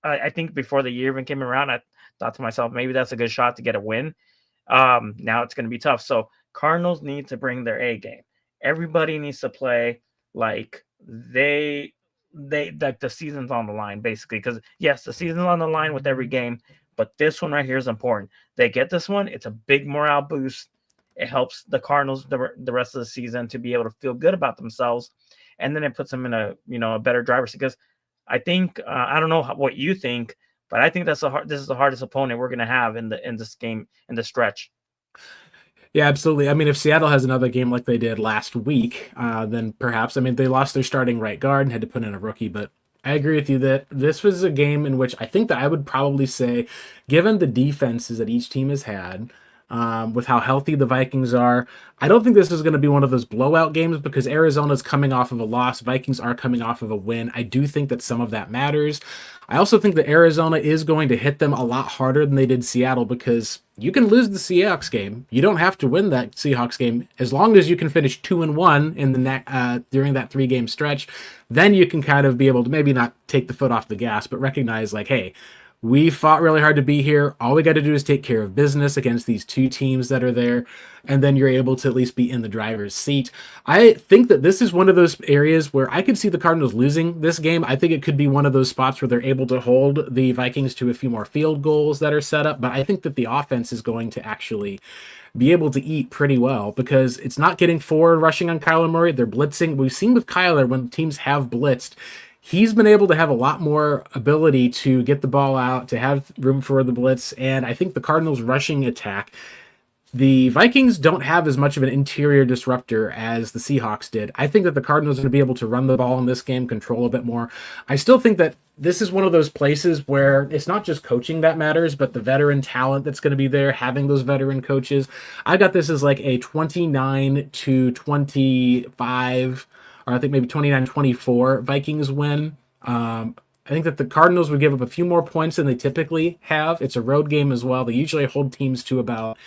I think before the year even came around, I thought to myself, maybe that's a good shot to get a win. Now it's going to be tough. So Cardinals need to bring their A game. Everybody needs to play like they like the season's on the line, basically. Because yes, the season's on the line with every game, but this one right here is important. They get this one, it's a big morale boost. It helps the Cardinals the rest of the season to be able to feel good about themselves, and then it puts them in a better driver's seat. Because I think I don't know what you think, but I think this is the hardest opponent we're going to have in this game, in the stretch. Yeah, absolutely. I mean, if Seattle has another game like they did last week, then perhaps, I mean, they lost their starting right guard and had to put in a rookie, but I agree with you that this was a game in which I think that I would probably say, given the defenses that each team has had, with how healthy the Vikings are, I don't think this is going to be one of those blowout games because Arizona's coming off of a loss. Vikings are coming off of a win. I do think that some of that matters. I also think that Arizona is going to hit them a lot harder than they did Seattle because you can lose the Seahawks game. You don't have to win that Seahawks game. As long as you can finish 2-1 in the during that 3-game stretch, then you can kind of be able to maybe not take the foot off the gas, but recognize like, hey, We fought really hard to be here. All we got to do is take care of business against these two teams that are there, and then you're able to at least be in the driver's seat. I think that this is one of those areas where I could see the Cardinals losing this game. I think it could be one of those spots where they're able to hold the Vikings to a few more field goals that are set up, but I think that the offense is going to actually be able to eat pretty well because it's not getting forward rushing on Kyler Murray. They're blitzing. We've seen with Kyler when teams have blitzed, he's been able to have a lot more ability to get the ball out, to have room for the blitz. And I think the Cardinals rushing attack, the Vikings don't have as much of an interior disruptor as the Seahawks did. I think that the Cardinals are going to be able to run the ball in this game, control a bit more. I still think that this is one of those places where it's not just coaching that matters, but the veteran talent that's going to be there, having those veteran coaches. I got this as like a 29-25, or I think maybe 29-24 Vikings win. I think that the Cardinals would give up a few more points than they typically have. It's a road game as well. They usually hold teams to about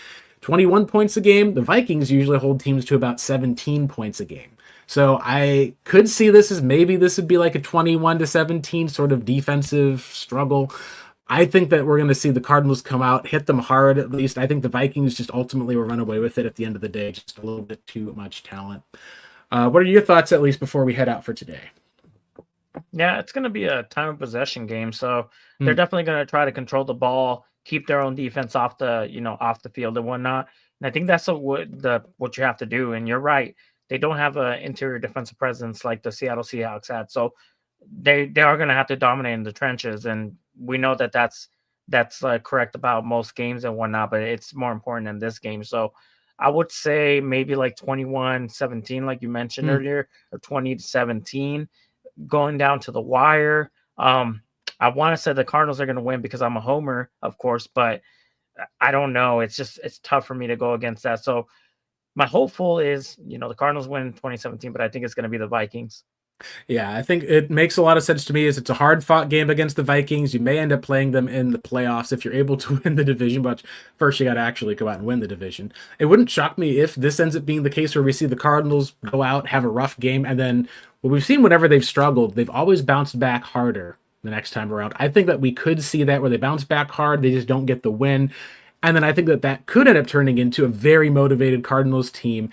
21 points a game. The Vikings usually hold teams to about 17 points a game. So I could see this as maybe this would be like a 21-17 sort of defensive struggle. I think that we're going to see the Cardinals come out, hit them hard at least. I think the Vikings just ultimately will run away with it at the end of the day. Just a little bit too much talent. What are your thoughts, at least, before we head out for today? Yeah, it's going to be a time of possession game, so they're definitely going to try to control the ball, keep their own defense off the field and whatnot. And I think that's what you have to do. And you're right, they don't have an interior defensive presence like the Seattle Seahawks had, so they are going to have to dominate in the trenches. And we know that that's correct about most games and whatnot, but it's more important in this game. So I would say maybe like 21-17, like you mentioned earlier, or 20-17, going down to the wire. I want to say the Cardinals are going to win because I'm a homer, of course, but I don't know. It's tough for me to go against that. So my hopeful is, the Cardinals win 2017, but I think it's going to be the Vikings. Yeah, I think it makes a lot of sense to me. Is it's a hard-fought game against the Vikings. You may end up playing them in the playoffs if you're able to win the division, but first you got to actually go out and win the division. It wouldn't shock me if this ends up being the case where we see the Cardinals go out, have a rough game, and then what we've seen whenever they've struggled, they've always bounced back harder the next time around. I think that we could see that where they bounce back hard, they just don't get the win. And then I think that could end up turning into a very motivated Cardinals team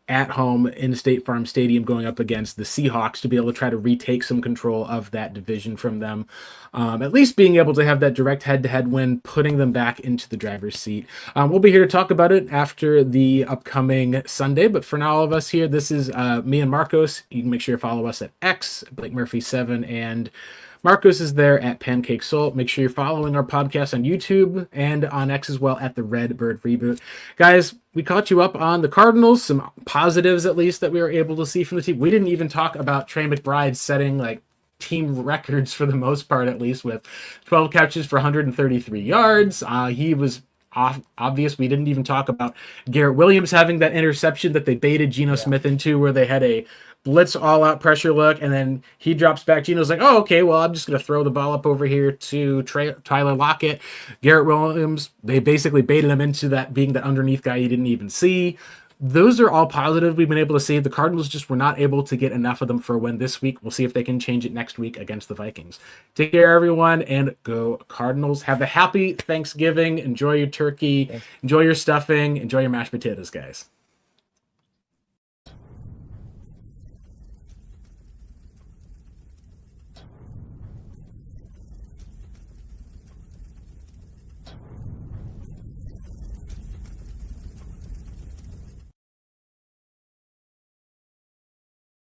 at home in State Farm Stadium going up against the Seahawks to be able to try to retake some control of that division from them. At least being able to have that direct head-to-head win, putting them back into the driver's seat. We'll be here to talk about it after the upcoming Sunday, but for now, all of us here, this is me and Marcos. You can make sure you follow us at X, Blake Murphy 7, and Marcos is there at Pancake Soul. Make sure you're following our podcast on YouTube and on X as well at the Redbird Reboot. Guys, we caught you up on the Cardinals, some positives at least that we were able to see from the team. We didn't even talk about Trey McBride setting team records for the most part, at least with 12 catches for 133 yards. He was obvious. We didn't even talk about Garrett Williams having that interception that they baited Geno Smith into where they had a blitz all-out pressure look, and then he drops back. Geno's like, oh, okay, well, I'm just going to throw the ball up over here to Tyler Lockett. Garrett Williams, they basically baited him into that being that underneath guy he didn't even see. Those are all positive we've been able to see. The Cardinals just were not able to get enough of them for a win this week. We'll see if they can change it next week against the Vikings. Take care, everyone, and go Cardinals. Have a happy Thanksgiving. Enjoy your turkey. Enjoy your stuffing. Enjoy your mashed potatoes, guys.